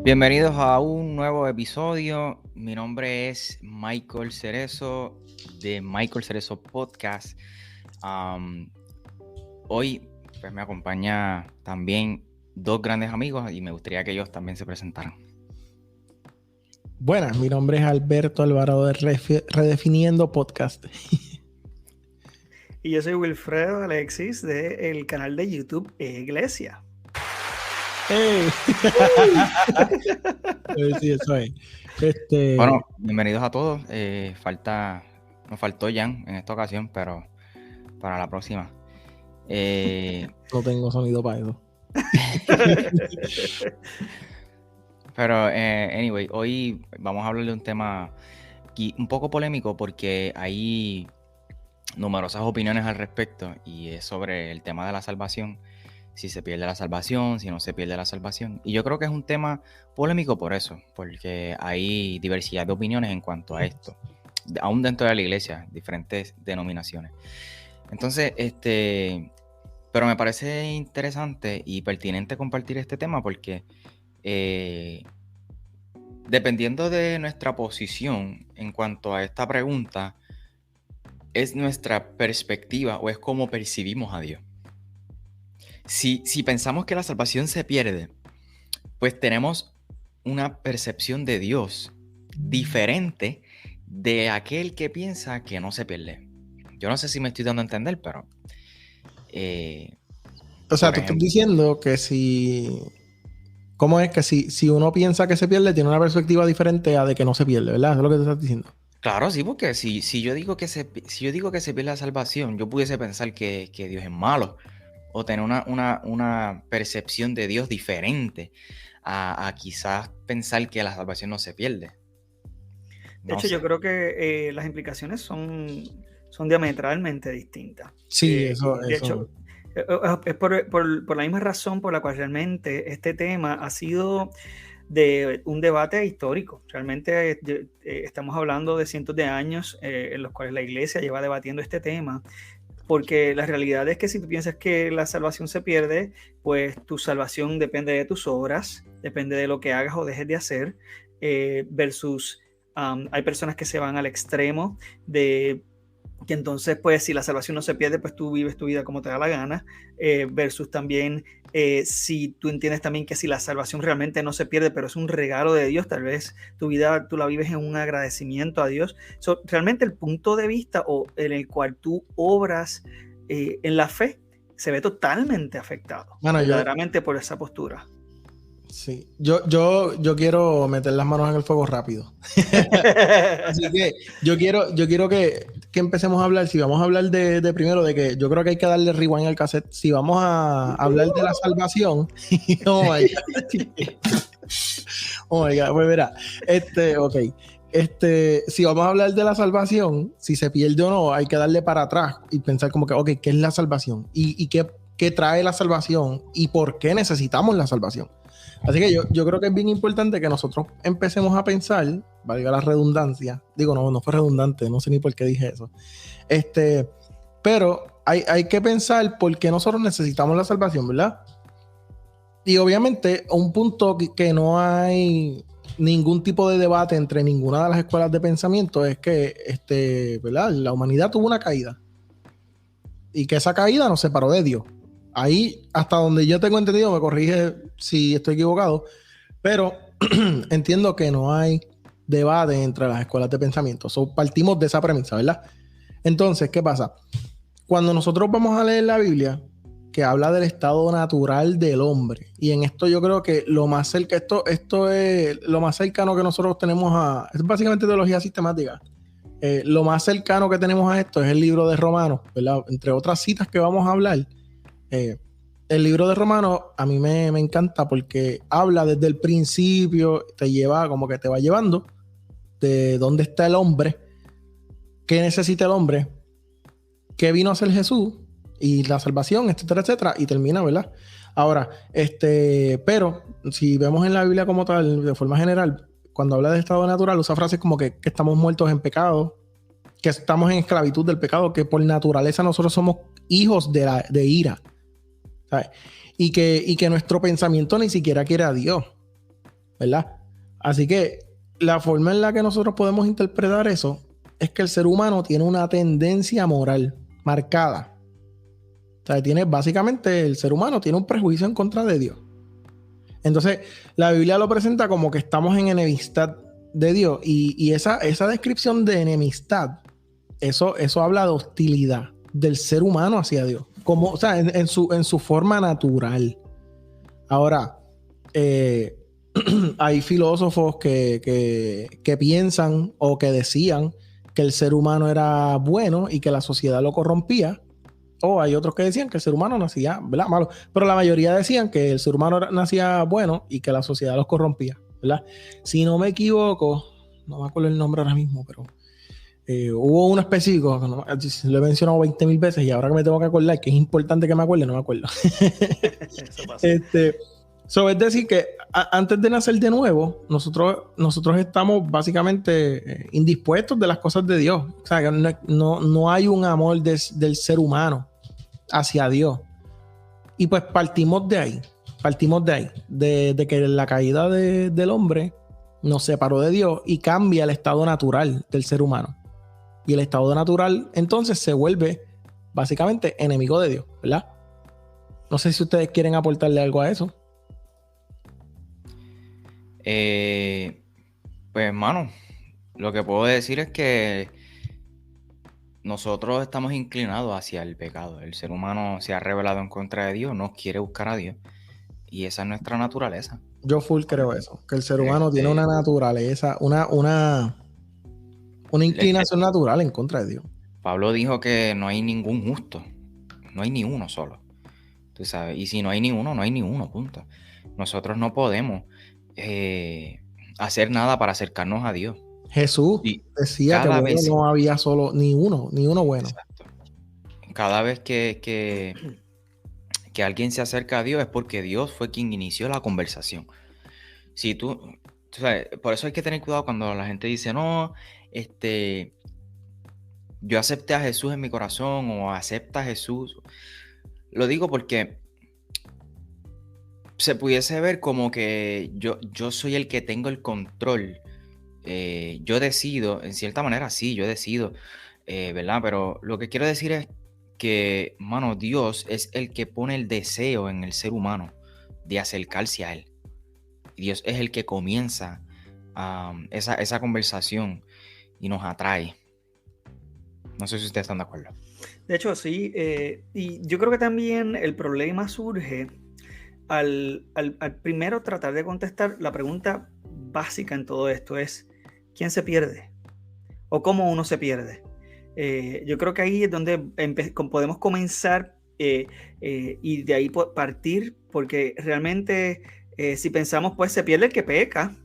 Bienvenidos a un nuevo episodio. Mi nombre es Michael Cerezo de Michael Cerezo Podcast. Hoy pues, me acompaña también dos grandes amigos y me gustaría que ellos también se presentaran. Buenas, mi nombre es Alberto Alvarado de Redefiniendo Podcast. Y yo soy Wilfredo Alexis del canal de YouTube Iglesia. ¡Hey! Sí, eso es. Bueno, bienvenidos a todos. Nos faltó Jan en esta ocasión, pero para la próxima. No tengo sonido para eso. Pero, anyway, hoy vamos a hablar de un tema un poco polémico porque hay numerosas opiniones al respecto y es sobre el tema de la salvación. Si se pierde la salvación, si no se pierde la salvación. Y yo creo que es un tema polémico por eso, porque hay diversidad de opiniones en cuanto a esto, aún dentro de la iglesia, diferentes denominaciones. Entonces, pero me parece interesante y pertinente compartir este tema porque dependiendo de nuestra posición en cuanto a esta pregunta, es nuestra perspectiva o es cómo percibimos a Dios. Si pensamos que la salvación se pierde, pues tenemos una percepción de Dios diferente de aquel que piensa que no se pierde. Yo no sé si me estoy dando a entender, pero... o sea, tú estás diciendo que si... ¿Cómo es que si uno piensa que se pierde, tiene una perspectiva diferente a de que no se pierde, ¿verdad? Eso es lo que tú estás diciendo. Claro, sí, porque si yo digo que se pierde la salvación, yo pudiese pensar que Dios es malo o tener una percepción de Dios diferente a quizás pensar que la salvación no se pierde. De hecho, yo creo que las implicaciones son diametralmente distintas. Sí, eso. De hecho, es por la misma razón por la cual realmente este tema ha sido de un debate histórico. Realmente estamos hablando de cientos de años en los cuales la iglesia lleva debatiendo este tema. Porque la realidad es que si tú piensas que la salvación se pierde, pues tu salvación depende de tus obras, depende de lo que hagas o dejes de hacer, versus hay personas que se van al extremo de que entonces, pues, si la salvación no se pierde, pues tú vives tu vida como te da la gana, versus también si tú entiendes también que si la salvación realmente no se pierde, pero es un regalo de Dios, tal vez tu vida tú la vives en un agradecimiento a Dios. Realmente el punto de vista en el cual tú obras en la fe se ve totalmente afectado, verdaderamente por esa postura. Sí, yo quiero meter las manos en el fuego rápido. Así que yo quiero que empecemos a hablar. Si vamos a hablar de primero, de que yo creo que hay que darle rewind al cassette. Si vamos a hablar de la salvación, oh my God. Oh my God, pues verá, ok. Si vamos a hablar de la salvación, si se pierde o no, hay que darle para atrás y pensar como que, ok, ¿qué es la salvación? ¿Y qué trae la salvación? ¿Y por qué necesitamos la salvación? Así que yo creo que es bien importante que nosotros empecemos a pensar, valga la redundancia, digo, no fue redundante, no sé ni por qué dije eso, pero hay que pensar por qué nosotros necesitamos la salvación, ¿verdad? Y obviamente un punto que no hay ningún tipo de debate entre ninguna de las escuelas de pensamiento es que, ¿verdad? La humanidad tuvo una caída y que esa caída nos separó de Dios. Ahí, hasta donde yo tengo entendido, me corrige si estoy equivocado, pero entiendo que no hay debate entre las escuelas de pensamiento. Partimos de esa premisa, ¿verdad? Entonces, ¿qué pasa? Cuando nosotros vamos a leer la Biblia, que habla del estado natural del hombre, y en esto yo creo que lo más cerca, esto es lo más cercano que nosotros tenemos es básicamente teología sistemática. Lo más cercano que tenemos a esto es el libro de Romanos, ¿verdad? Entre otras citas que vamos a hablar. El libro de Romanos a mí me encanta porque habla desde el principio, te lleva como que te va llevando de dónde está el hombre, qué necesita el hombre, qué vino a hacer Jesús y la salvación, etcétera, etcétera, y termina, ¿verdad? Ahora, pero si vemos en la Biblia como tal, de forma general, cuando habla de estado natural, usa frases como que estamos muertos en pecado, que estamos en esclavitud del pecado, que por naturaleza nosotros somos hijos de ira, ¿sabes? Y que nuestro pensamiento ni siquiera quiere a Dios. ¿verdad? Así que la forma en la que nosotros podemos interpretar eso es que el ser humano tiene una tendencia moral marcada. O sea, básicamente el ser humano tiene un prejuicio en contra de Dios. Entonces, la Biblia lo presenta como que estamos en enemistad de Dios. Y esa descripción de enemistad, eso habla de hostilidad del ser humano hacia Dios. Como, o sea, en su forma natural. Ahora, hay filósofos que piensan o que decían que el ser humano era bueno y que la sociedad lo corrompía. O hay otros que decían que el ser humano nacía, ¿verdad?, malo. Pero la mayoría decían que el ser humano nacía bueno y que la sociedad los corrompía, ¿verdad? Si no me equivoco, no me acuerdo el nombre ahora mismo, pero hubo uno específico, que lo he mencionado 20,000 veces y ahora que me tengo que acordar, que es importante que me acuerde, no me acuerdo. Eso pasa. Es decir, que antes de nacer de nuevo, nosotros estamos básicamente indispuestos de las cosas de Dios. O sea, que no hay un amor del ser humano hacia Dios. Y pues partimos de ahí, de que la caída del hombre nos separó de Dios y cambia el estado natural del ser humano. Y el estado natural entonces se vuelve básicamente enemigo de Dios, ¿verdad? No sé si ustedes quieren aportarle algo a eso. Pues, hermano, lo que puedo decir es que nosotros estamos inclinados hacia el pecado. El ser humano se ha rebelado en contra de Dios, no quiere buscar a Dios. Y esa es nuestra naturaleza. Yo full creo eso, que el ser humano tiene una naturaleza, una inclinación natural en contra de Dios. Pablo dijo que no hay ningún justo, no hay ni uno solo. Tú sabes, y si no hay ni uno, no hay ni uno, punto. Nosotros no podemos hacer nada para acercarnos a Dios. Jesús decía que bueno, no había solo ni uno bueno. Exacto. Cada vez que alguien se acerca a Dios es porque Dios fue quien inició la conversación. Si tú sabes, por eso hay que tener cuidado cuando la gente dice, no, yo acepté a Jesús en mi corazón o acepta a Jesús. Lo digo porque se pudiese ver como que yo soy el que tengo el control. Yo decido, en cierta manera sí, yo decido, ¿verdad? Pero lo que quiero decir es que, mano, Dios es el que pone el deseo en el ser humano de acercarse a Él. Dios es el que comienza esa conversación y nos atrae. No sé si ustedes están de acuerdo. De hecho, sí. Y yo creo que también el problema surge al primero tratar de contestar la pregunta básica en todo esto es ¿quién se pierde? ¿O cómo uno se pierde? Yo creo que ahí es donde podemos comenzar y de ahí partir, porque realmente si pensamos, pues se pierde el que peca,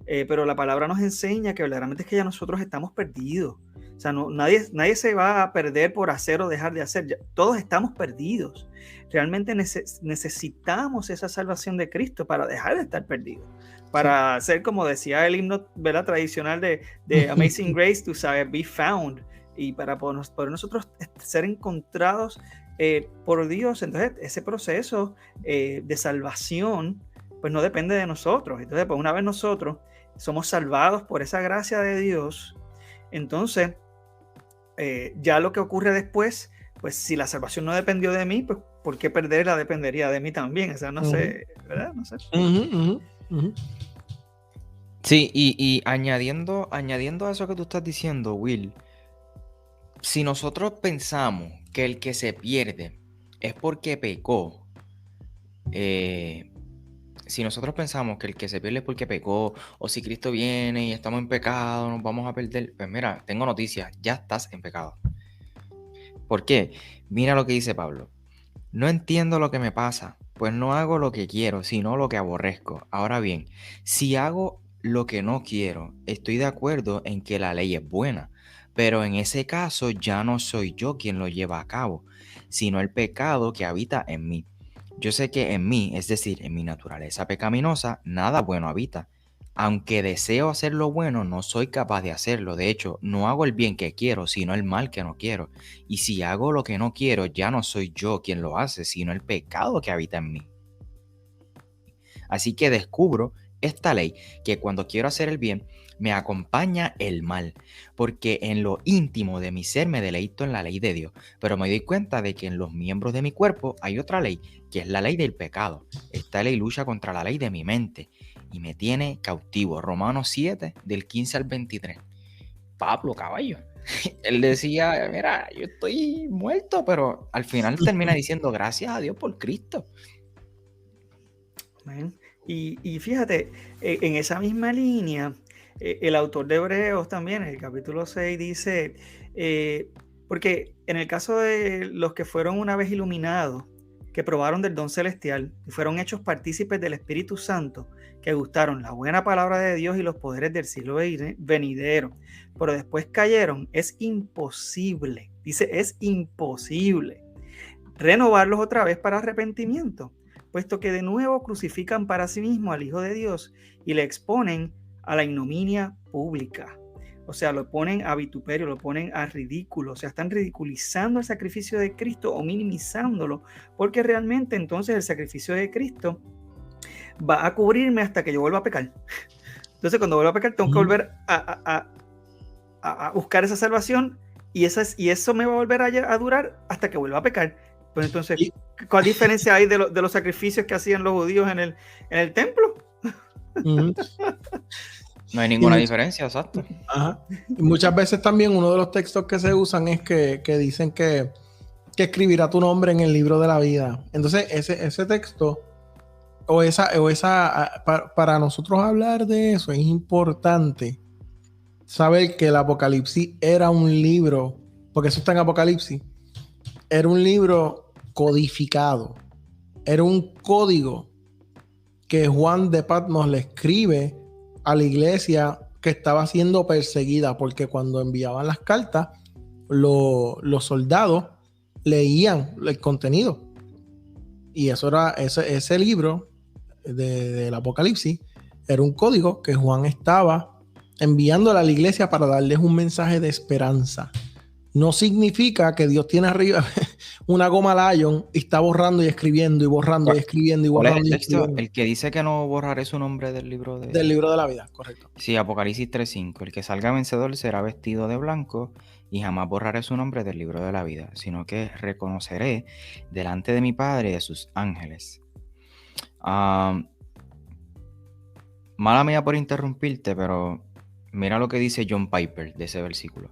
pero la palabra nos enseña que verdaderamente es que ya nosotros estamos perdidos. O sea, nadie se va a perder por hacer o dejar de hacer. Todos estamos perdidos. Realmente necesitamos esa salvación de Cristo para dejar de estar perdidos. Para ser, como decía el himno, ¿verdad?, tradicional de Amazing Grace, tú sabes, be found. Y para poder nosotros ser encontrados por Dios. Entonces, ese proceso de salvación, pues no depende de nosotros. Entonces, pues una vez nosotros somos salvados por esa gracia de Dios, entonces ya lo que ocurre después, pues si la salvación no dependió de mí, pues ¿por qué perderla dependería de mí también? O sea, no sé, ¿verdad? No sé. Sí, y añadiendo a eso que tú estás diciendo, Will, si nosotros pensamos que el que se pierde es porque pecó, si nosotros pensamos que el que se pierde es porque pecó, o si Cristo viene y estamos en pecado, nos vamos a perder, pues mira, tengo noticias, ya estás en pecado. ¿Por qué? Mira lo que dice Pablo. No entiendo lo que me pasa, pues no hago lo que quiero, sino lo que aborrezco. Ahora bien, si hago lo que no quiero, estoy de acuerdo en que la ley es buena, pero en ese caso ya no soy yo quien lo lleva a cabo, sino el pecado que habita en mí. Yo sé que en mí, es decir, en mi naturaleza pecaminosa, nada bueno habita. Aunque deseo hacer lo bueno, no soy capaz de hacerlo. De hecho, no hago el bien que quiero, sino el mal que no quiero. Y si hago lo que no quiero, ya no soy yo quien lo hace, sino el pecado que habita en mí. Así que descubro esta ley, que cuando quiero hacer el bien, me acompaña el mal, porque en lo íntimo de mi ser me deleito en la ley de Dios, pero me doy cuenta de que en los miembros de mi cuerpo hay otra ley, que es la ley del pecado. Esta ley lucha contra la ley de mi mente y me tiene cautivo. Romanos 7, del 15 al 23. Pablo, caballo. Él decía, mira, yo estoy muerto, pero al final termina diciendo, gracias a Dios por Cristo. Amén. Y fíjate, en esa misma línea, el autor de Hebreos también, en el capítulo 6, dice, porque en el caso de los que fueron una vez iluminados, que probaron del don celestial y fueron hechos partícipes del Espíritu Santo, que gustaron la buena palabra de Dios y los poderes del siglo venidero, pero después cayeron, es imposible, dice, es imposible renovarlos otra vez para arrepentimiento, puesto que de nuevo crucifican para sí mismos al Hijo de Dios y le exponen a la ignominia pública. O sea, lo ponen a vituperio, lo ponen a ridículo. O sea, están ridiculizando el sacrificio de Cristo o minimizándolo, porque realmente entonces el sacrificio de Cristo va a cubrirme hasta que yo vuelva a pecar. Entonces, cuando vuelva a pecar, tengo que volver a buscar esa salvación y eso me va a volver a durar hasta que vuelva a pecar. Pues entonces, ¿cuál diferencia hay de los sacrificios que hacían los judíos en el templo? No hay ninguna diferencia, exacto. Ajá. Y muchas veces también uno de los textos que se usan es que dicen que escribirá tu nombre en el libro de la vida. Entonces, ese texto para nosotros hablar de eso es importante saber que el Apocalipsis era un libro, porque eso está en Apocalipsis, era un libro codificado, era un código que Juan de Patmos le escribe a la iglesia que estaba siendo perseguida, porque cuando enviaban las cartas, los soldados leían el contenido. Y eso era ese libro del Apocalipsis, era un código que Juan estaba enviando a la iglesia para darles un mensaje de esperanza. No significa que Dios tiene arriba una goma Lion y está borrando y escribiendo y borrando y escribiendo y borrando. ¿Cuál es el texto? El que dice que no borraré su nombre del libro del libro de la vida, correcto. Sí, Apocalipsis 3:5. El que salga vencedor será vestido de blanco y jamás borraré su nombre del libro de la vida, sino que reconoceré delante de mi Padre y de sus ángeles. Mala mía por interrumpirte, pero mira lo que dice John Piper de ese versículo.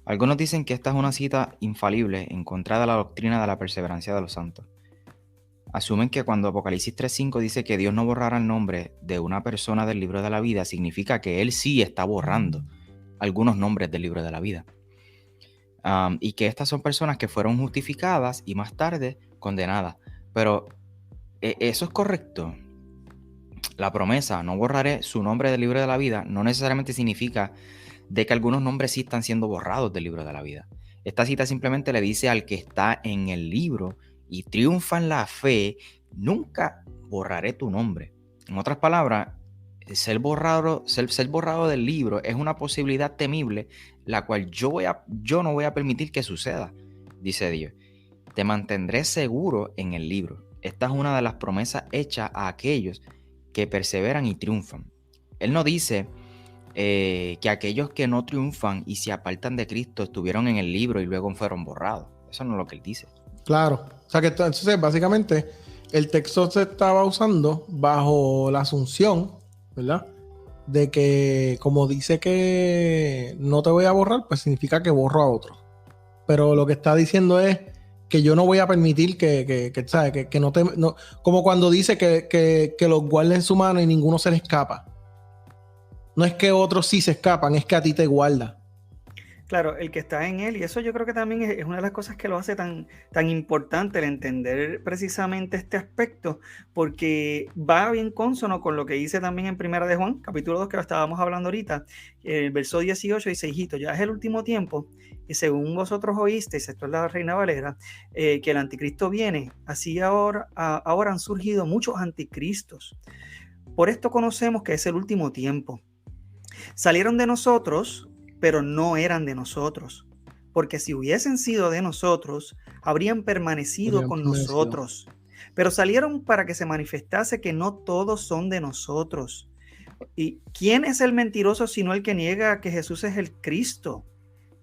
Algunos dicen que esta es una cita infalible en contra de la doctrina de la perseverancia de los santos. Asumen que cuando Apocalipsis 3:5 dice que Dios no borrará el nombre de una persona del libro de la vida, significa que Él sí está borrando algunos nombres del libro de la vida. Y que estas son personas que fueron justificadas y más tarde condenadas. Pero eso es correcto. La promesa, no borraré su nombre del libro de la vida, no necesariamente significa de que algunos nombres sí están siendo borrados del libro de la vida. Esta cita simplemente le dice al que está en el libro y triunfa en la fe, nunca borraré tu nombre. En otras palabras, ser borrado del libro es una posibilidad temible, la cual yo no voy a permitir que suceda, dice Dios. Te mantendré seguro en el libro. Esta es una de las promesas hechas a aquellos que perseveran y triunfan. Él no dice que aquellos que no triunfan y se apartan de Cristo estuvieron en el libro y luego fueron borrados. Eso no es lo que él dice. Claro. O sea que entonces básicamente el texto se estaba usando bajo la asunción, ¿verdad? De que como dice que no te voy a borrar, pues significa que borro a otro. Pero lo que está diciendo es que yo no voy a permitir ¿sabes? Que no te... No, como cuando dice que los guarda en su mano y ninguno se le escapa. No es que otros sí se escapan, es que a ti te guarda. Claro, el que está en él, y eso yo creo que también es una de las cosas que lo hace tan importante el entender precisamente este aspecto, porque va bien consono con lo que dice también en Primera de Juan, capítulo 2, que lo estábamos hablando ahorita, el verso 18 dice, hijito, ya es el último tiempo, y según vosotros oísteis, esto es la Reina Valera, que el anticristo viene, así ahora han surgido muchos anticristos. Por esto conocemos que es el último tiempo. Salieron de nosotros, pero no eran de nosotros, porque si hubiesen sido de nosotros, habrían permanecido con nosotros. pero salieron para que se manifestase que no todos son de nosotros. ¿Y quién es el mentiroso sino el que niega que Jesús es el Cristo?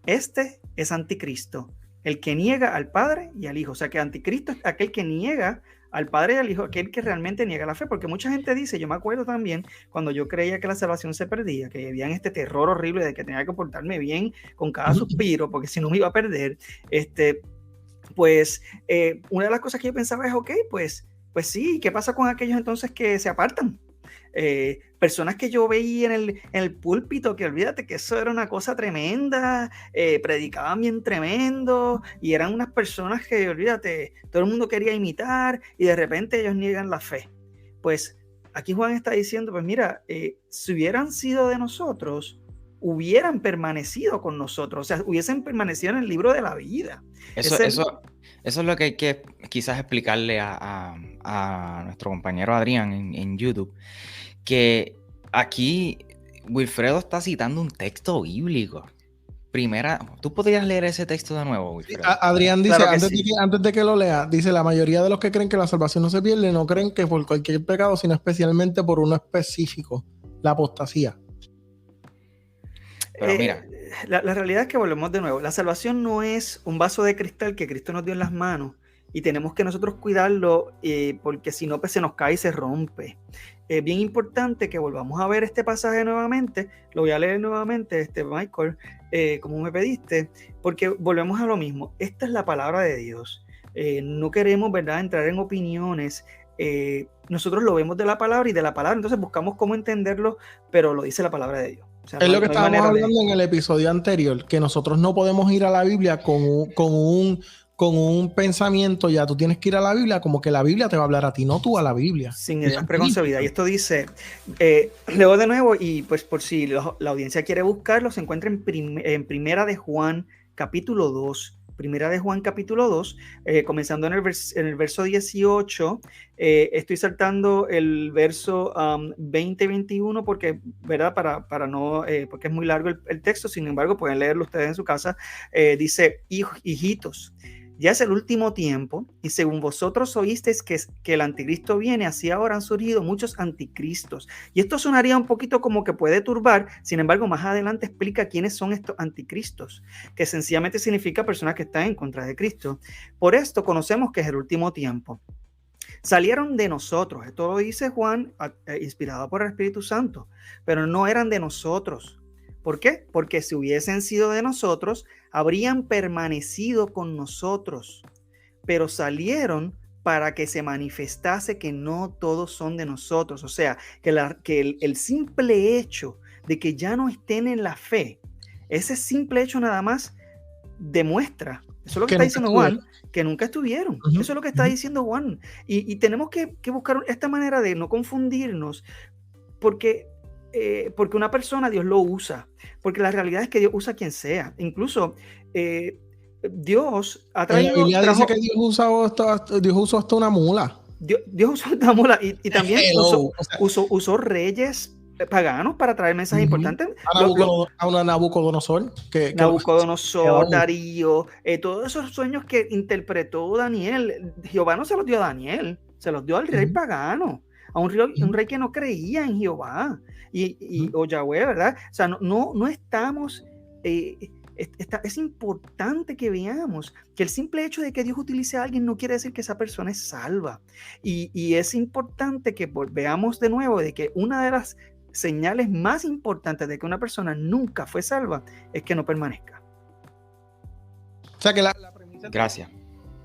Este es anticristo, el que niega al Padre y al Hijo. O sea que anticristo es aquel que niega al Padre y al Hijo, aquel que realmente niega la fe, porque mucha gente dice, yo me acuerdo también cuando yo creía que la salvación se perdía, que había este terror horrible de que tenía que portarme bien con cada suspiro, porque si no me iba a perder, pues una de las cosas que yo pensaba es, ok, pues sí, ¿qué pasa con aquellos entonces que se apartan? Personas que yo veía en el púlpito, que olvídate que eso era una cosa tremenda, predicaban bien tremendo, y eran unas personas que, olvídate, todo el mundo quería imitar, y de repente ellos niegan la fe. Pues aquí Juan está diciendo, pues mira, si hubieran sido de nosotros, hubieran permanecido con nosotros, o sea, hubiesen permanecido en el libro de la vida. Eso es lo que hay que quizás explicarle a nuestro compañero Adrián en YouTube, que aquí Wilfredo está citando un texto bíblico. ¿Tú podrías leer ese texto de nuevo, Wilfredo? Adrián dice, Claro que antes de que lo lea, dice, la mayoría de los que creen que la salvación no se pierde, no creen que por cualquier pecado, sino especialmente por uno específico, la apostasía. Pero mira, la realidad es que volvemos de nuevo. La salvación no es un vaso de cristal que Cristo nos dio en las manos y tenemos que nosotros cuidarlo porque si no, pues se nos cae y se rompe. Es bien importante que volvamos a ver este pasaje nuevamente. Lo voy a leer nuevamente, Michael, como me pediste, porque volvemos a lo mismo. Esta es la palabra de Dios. No queremos, ¿verdad?, entrar en opiniones. Nosotros lo vemos de la palabra y de la palabra, entonces buscamos cómo entenderlo, pero lo dice la palabra de Dios. O sea, es lo que estábamos hablando en el episodio anterior, que nosotros no podemos ir a la Biblia con un pensamiento, ya tú tienes que ir a la Biblia como que la Biblia te va a hablar a ti, no tú a la Biblia. Sin ideas preconcebidas. Y esto dice, leo de nuevo y pues por si la audiencia quiere buscarlo, se encuentra en Primera de Juan, capítulo 2. Primera de Juan, capítulo 2, comenzando en el verso 18. Estoy saltando el verso 20 y 21 porque, ¿verdad? Para no, porque es muy largo el texto, sin embargo, pueden leerlo ustedes en su casa. Dice, hijitos, ya es el último tiempo, y según vosotros oísteis que el anticristo viene, así ahora han surgido muchos anticristos. Y esto sonaría un poquito como que puede turbar, sin embargo, más adelante explica quiénes son estos anticristos, que sencillamente significa personas que están en contra de Cristo. Por esto conocemos que es el último tiempo. Salieron de nosotros, esto lo dice Juan, inspirado por el Espíritu Santo, pero no eran de nosotros. ¿Por qué? Porque si hubiesen sido de nosotros, habrían permanecido con nosotros, pero salieron para que se manifestase que no todos son de nosotros. O sea, que el simple hecho de que ya no estén en la fe, ese simple hecho nada más demuestra, eso es lo que está diciendo Juan, que nunca estuvieron. Eso es lo que está diciendo Juan. Y tenemos que buscar esta manera de no confundirnos, porque una persona Dios lo usa, porque la realidad es que Dios usa a quien sea. Incluso Dios ha traído... La Biblia dice que Dios usó hasta una mula. Dios usó esta mula y también usó reyes paganos para traer mensajes importantes. A Nabucodonosor. Nabucodonosor, Darío, todos esos sueños que interpretó Daniel, Jehová no se los dio a Daniel, se los dio al rey pagano, a un rey que no creía en Jehová o Yahweh, ¿verdad? O sea, no estamos... es importante que veamos que el simple hecho de que Dios utilice a alguien no quiere decir que esa persona es salva. Y es importante que veamos de nuevo de que una de las señales más importantes de que una persona nunca fue salva es que no permanezca. O sea que la premisa... Gracias.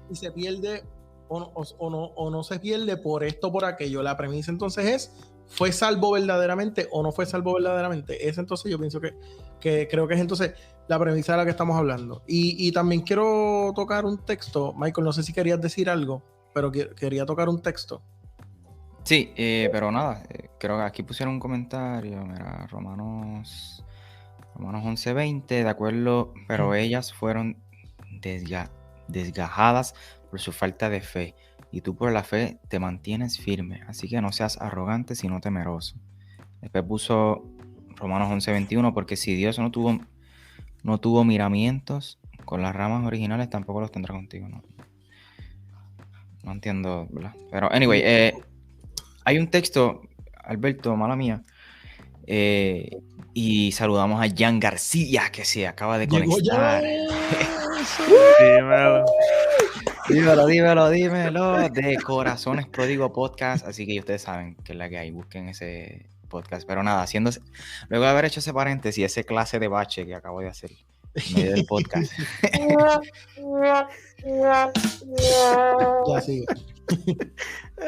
Y se pierde o no se pierde por esto o por aquello. La premisa entonces es, ¿fue salvo verdaderamente o no fue salvo verdaderamente? Esa entonces yo pienso que creo que es entonces la premisa de la que estamos hablando. Y también quiero tocar un texto. Michael, no sé si querías decir algo, pero quería tocar un texto. Sí, pero nada, creo que aquí pusieron un comentario, mira, Romanos 11:20, de acuerdo, pero ellas fueron desgajadas por su falta de fe, y tú por la fe te mantienes firme, así que no seas arrogante sino temeroso. Después puso Romanos 11:21, porque si Dios no tuvo miramientos con las ramas originales, tampoco los tendrá contigo, ¿no? No entiendo, ¿verdad? Pero, anyway, hay un texto, Alberto, mala mía, y saludamos a Jan García, que se acaba de Llegó conectar. Dímelo, de Corazones Pródigo Podcast, así que ustedes saben que es la que hay, busquen ese podcast. Pero nada, luego de haber hecho ese paréntesis, ese clase de bache que acabo de hacer en medio del podcast. Ya sigue.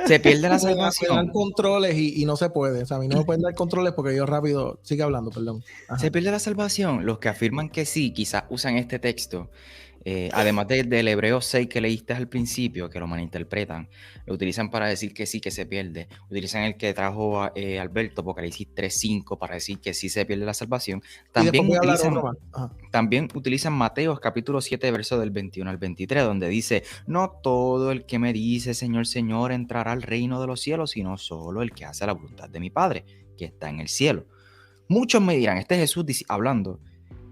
Se pierde la Me dan salvación. controles y no se puede. O sea, a mí no me pueden dar controles porque yo rápido sigue hablando, perdón. Ajá. Se pierde la salvación. Los que afirman que sí, quizás usan este texto, además del Hebreo 6 que leíste al principio, que lo malinterpretan, lo utilizan para decir que sí, que se pierde. Utilizan el que trajo Alberto, Apocalipsis 3:5, para decir que sí se pierde la salvación. También utilizan Mateo capítulo 7, verso del 21 al 23, donde dice: no todo el que me dice Señor, Señor entrará al reino de los cielos, sino solo el que hace la voluntad de mi Padre, que está en el cielo. Muchos me dirán, este es Jesús hablando,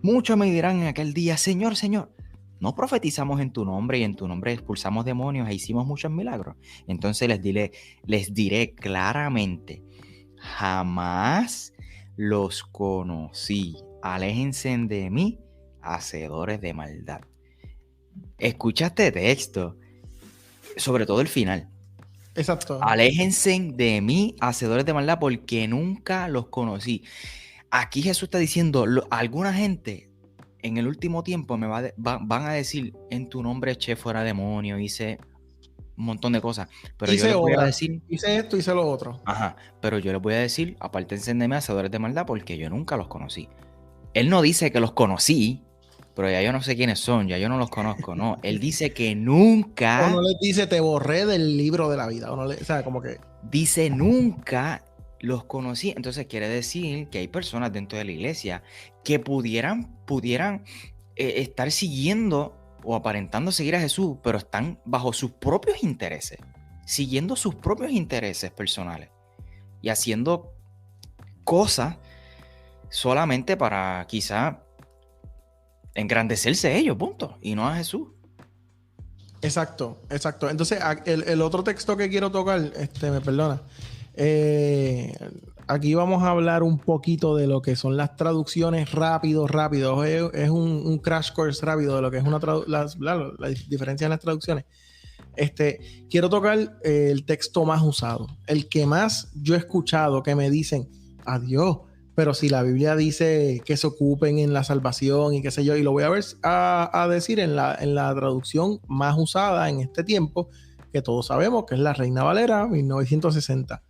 muchos me dirán en aquel día: Señor, Señor, ¿no profetizamos en tu nombre y en tu nombre expulsamos demonios e hicimos muchos milagros? Entonces les diré claramente: jamás los conocí. Aléjense de mí, hacedores de maldad. Escucha este texto, sobre todo el final. Exacto. Aléjense de mí, hacedores de maldad, porque nunca los conocí. Aquí Jesús está diciendo, alguna gente en el último tiempo van a decir: en tu nombre eché fuera demonio, hice un montón de cosas, pero yo les voy a decir: hice esto, hice lo otro. Ajá, pero yo les voy a decir: apártense de mí, hacedores de maldad, porque yo nunca los conocí. Él no dice que los conocí, pero ya yo no sé quiénes son, ya yo no los conozco, no. Él dice que nunca... O no les dice: te borré del libro de la vida. O sea, como que... Dice: nunca los conocí. Entonces quiere decir que hay personas dentro de la iglesia que pudieran estar siguiendo o aparentando seguir a Jesús, pero están bajo sus propios intereses, siguiendo sus propios intereses personales y haciendo cosas solamente para quizá engrandecerse ellos, punto, y no a Jesús. Exacto. Entonces, el otro texto que quiero tocar, me perdona. Aquí vamos a hablar un poquito de lo que son las traducciones rápido. Es un crash course rápido de lo que es la diferencia en las traducciones. Quiero tocar el texto más usado, el que más yo he escuchado que me dicen: adiós, pero si la Biblia dice que se ocupen en la salvación y qué sé yo, y lo voy a decir en la traducción más usada en este tiempo, que todos sabemos que es la Reina Valera 1960.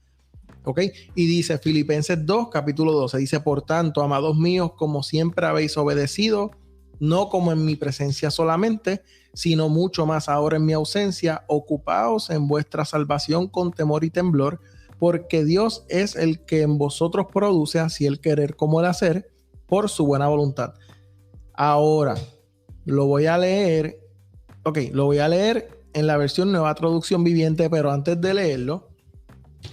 ¿Ok? Y dice Filipenses 2, capítulo 12, dice: por tanto, amados míos, como siempre habéis obedecido, no como en mi presencia solamente, sino mucho más ahora en mi ausencia, ocupaos en vuestra salvación con temor y temblor, porque Dios es el que en vosotros produce así el querer como el hacer, por su buena voluntad. Ahora, lo voy a leer en la versión Nueva Traducción Viviente, pero antes de leerlo,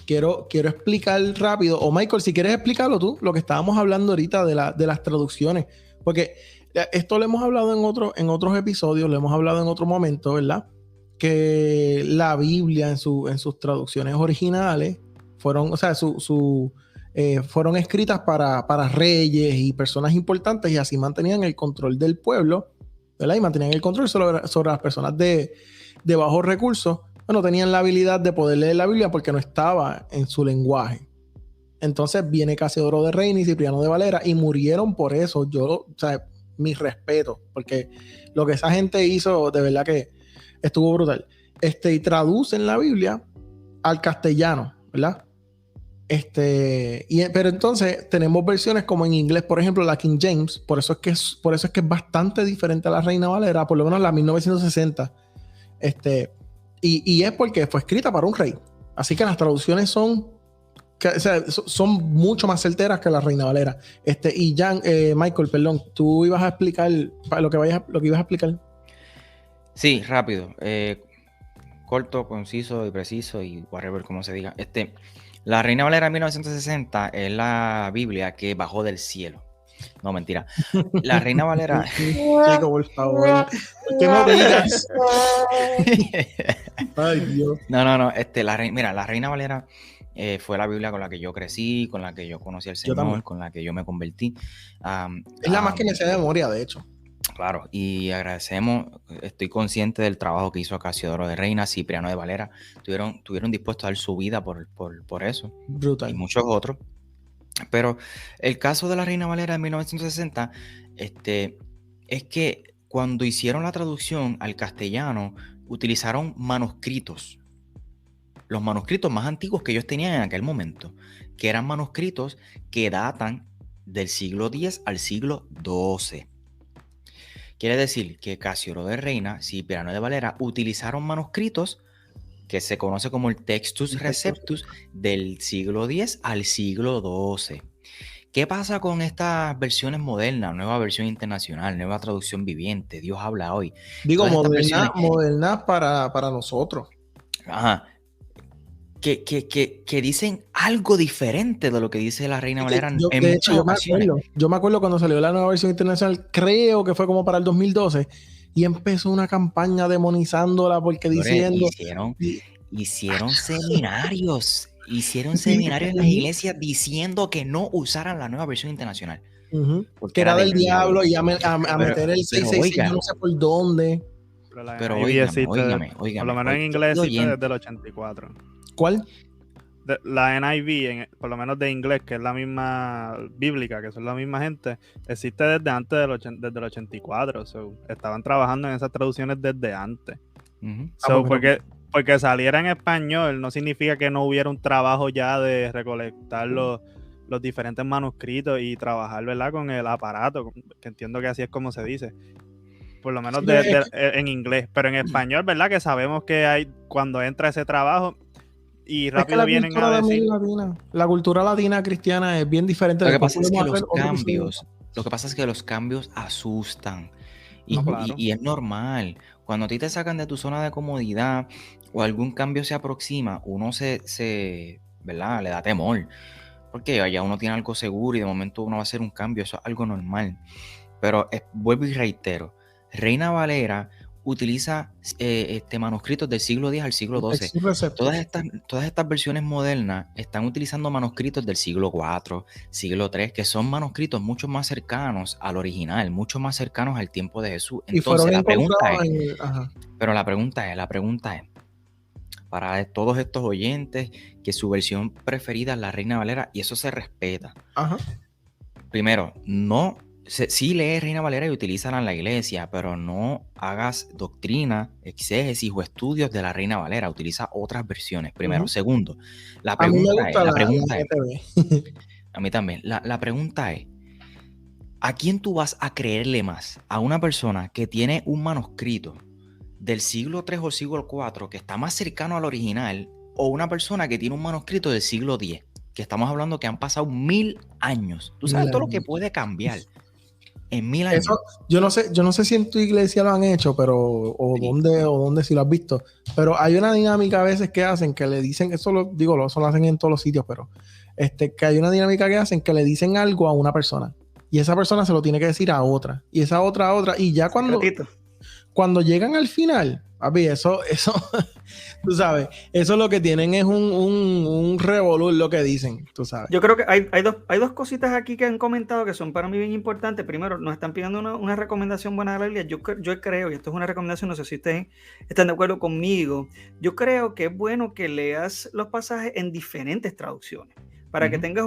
quiero explicar rápido, o Michael, si quieres explicarlo tú, lo que estábamos hablando ahorita de las traducciones, porque esto lo hemos hablado en otros episodios, lo hemos hablado en otro momento, ¿verdad? Que la Biblia en sus traducciones originales fueron escritas para reyes y personas importantes, y así mantenían el control del pueblo, ¿verdad? Y mantenían el control sobre las personas de bajos recursos. No tenían la habilidad de poder leer la Biblia porque no estaba en su lenguaje. Entonces viene Casiodoro de Reina y Cipriano de Valera y murieron por eso. Mi respeto, porque lo que esa gente hizo de verdad que estuvo brutal. Y traducen la Biblia al castellano, ¿verdad? Pero entonces tenemos versiones como en inglés, por ejemplo, la King James, por eso es que es bastante diferente a la Reina Valera, por lo menos la 1960. Y es porque fue escrita para un rey. Así que las traducciones son mucho más certeras que la Reina Valera. Y Jan, Michael, perdón, tú ibas a explicar lo que ibas a explicar. Sí, rápido. Corto, conciso y preciso y whatever, como se diga. La Reina Valera 1960 es la Biblia que bajó del cielo. No, mentira. La Reina Valera... Chico, por favor. ¿Qué me digas? Ay, Dios. No, mira, la Reina Valera fue la Biblia con la que yo crecí, con la que yo conocí al Yo también. Señor, con la que yo me convertí. Es la más que me sé de memoria, de hecho. Claro, y agradecemos, estoy consciente del trabajo que hizo Casiodoro de Reina, Cipriano de Valera, tuvieron dispuestos a dar su vida por eso, Brutal. y muchos otros. Pero el caso de la Reina Valera de 1960, es que cuando hicieron la traducción al castellano, utilizaron manuscritos, los manuscritos más antiguos que ellos tenían en aquel momento, que eran manuscritos que datan del siglo X al siglo XII. Quiere decir que Casiodoro de Reina, Cipriano de Valera utilizaron manuscritos que se conoce como el Textus Receptus del siglo X al siglo XII. ¿Qué pasa con estas versiones modernas? Nueva versión internacional, nueva traducción viviente, Dios habla hoy. Digo, Todas estas moderna para nosotros. Ajá. Que dicen algo diferente de lo que dice la Reina Valera en muchas ocasiones. Yo me acuerdo cuando salió la nueva versión internacional, creo que fue como para el 2012, y empezó una campaña demonizándola porque diciendo... Hicieron seminarios. Hicieron seminarios en las iglesias diciendo que no usaran la nueva versión internacional. Que era del diablo y a meter el 666 yo no sé por dónde. Pero óigame. Por lo menos en inglés existe desde el 84. ¿Cuál? La NIV, por lo menos de inglés, que es la misma bíblica, que son la misma gente, existe desde antes desde el 84. Estaban trabajando en esas traducciones desde antes. Porque saliera en español no significa que no hubiera un trabajo ya de recolectar los diferentes manuscritos y trabajar, ¿verdad?, con el aparato, que entiendo que así es como se dice. Por lo menos en inglés. Pero en español, ¿verdad?, que sabemos que hay cuando entra ese trabajo y rápido vienen a decir... La cultura latina cristiana es bien diferente. Lo que pasa es que los cambios asustan. Y es normal. Cuando a ti te sacan de tu zona de comodidad o algún cambio se aproxima, uno ¿verdad?, le da temor. Porque allá uno tiene algo seguro y de momento uno va a hacer un cambio. Eso es algo normal. Pero vuelvo y reitero. Reina Valera utiliza manuscritos del siglo X al siglo XII. Todas estas versiones modernas están utilizando manuscritos del siglo IV, siglo III, que son manuscritos mucho más cercanos al original, mucho más cercanos al tiempo de Jesús. Entonces la pregunta es, para todos estos oyentes, que su versión preferida es la Reina Valera, y eso se respeta. Ajá. Primero, sí lee Reina Valera y utilízala en la iglesia, pero no hagas doctrina, exégesis o estudios de la Reina Valera. Utiliza otras versiones. Primero. Segundo, la pregunta es, a mí también. La pregunta es, ¿a quién tú vas a creerle más? ¿A una persona que tiene un manuscrito del siglo III o siglo IV que está más cercano al original, o una persona que tiene un manuscrito del siglo X, que estamos hablando que han pasado 1000 años? Tú sabes todo lo que puede cambiar en 1000 años. Eso, yo no sé si en tu iglesia lo han hecho, pero dónde si lo has visto, pero hay una dinámica a veces que hacen que le dicen, eso lo hacen en todos los sitios, pero que hay una dinámica que hacen que le dicen algo a una persona y esa persona se lo tiene que decir a otra y esa otra a otra, y ya cuando llegan al final, papi, eso tú sabes, eso lo que tienen es un revolú, lo que dicen, tú sabes. Yo creo que hay dos cositas aquí que han comentado que son para mí bien importantes. Primero, nos están pidiendo una recomendación buena de la Biblia. Yo creo, y esto es una recomendación, no sé si ustedes están de acuerdo conmigo, yo creo que es bueno que leas los pasajes en diferentes traducciones, para que tengas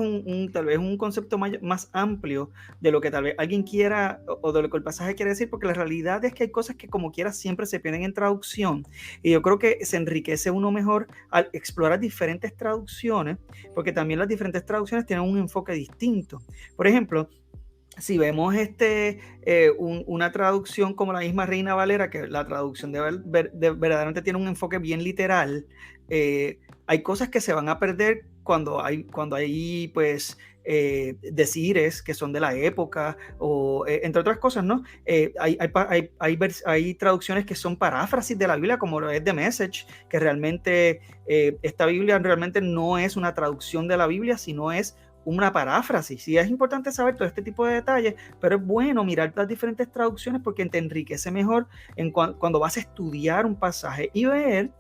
tal vez un concepto más amplio de lo que tal vez alguien quiera o de lo que el pasaje quiere decir, porque la realidad es que hay cosas que como quiera siempre se pierden en traducción, y yo creo que se enriquece uno mejor al explorar diferentes traducciones, porque también las diferentes traducciones tienen un enfoque distinto. Por ejemplo, si vemos una traducción como la misma Reina Valera, que la traducción verdaderamente tiene un enfoque bien literal, hay cosas que se van a perder cuando hay pues decires que son de la época, o entre otras cosas, ¿no? Hay traducciones que son paráfrasis de la Biblia, como lo es The Message, que realmente esta Biblia realmente no es una traducción de la Biblia, sino es una paráfrasis. Sí, es importante saber todo este tipo de detalles, pero es bueno mirar las diferentes traducciones porque te enriquece mejor cuando vas a estudiar un pasaje y ver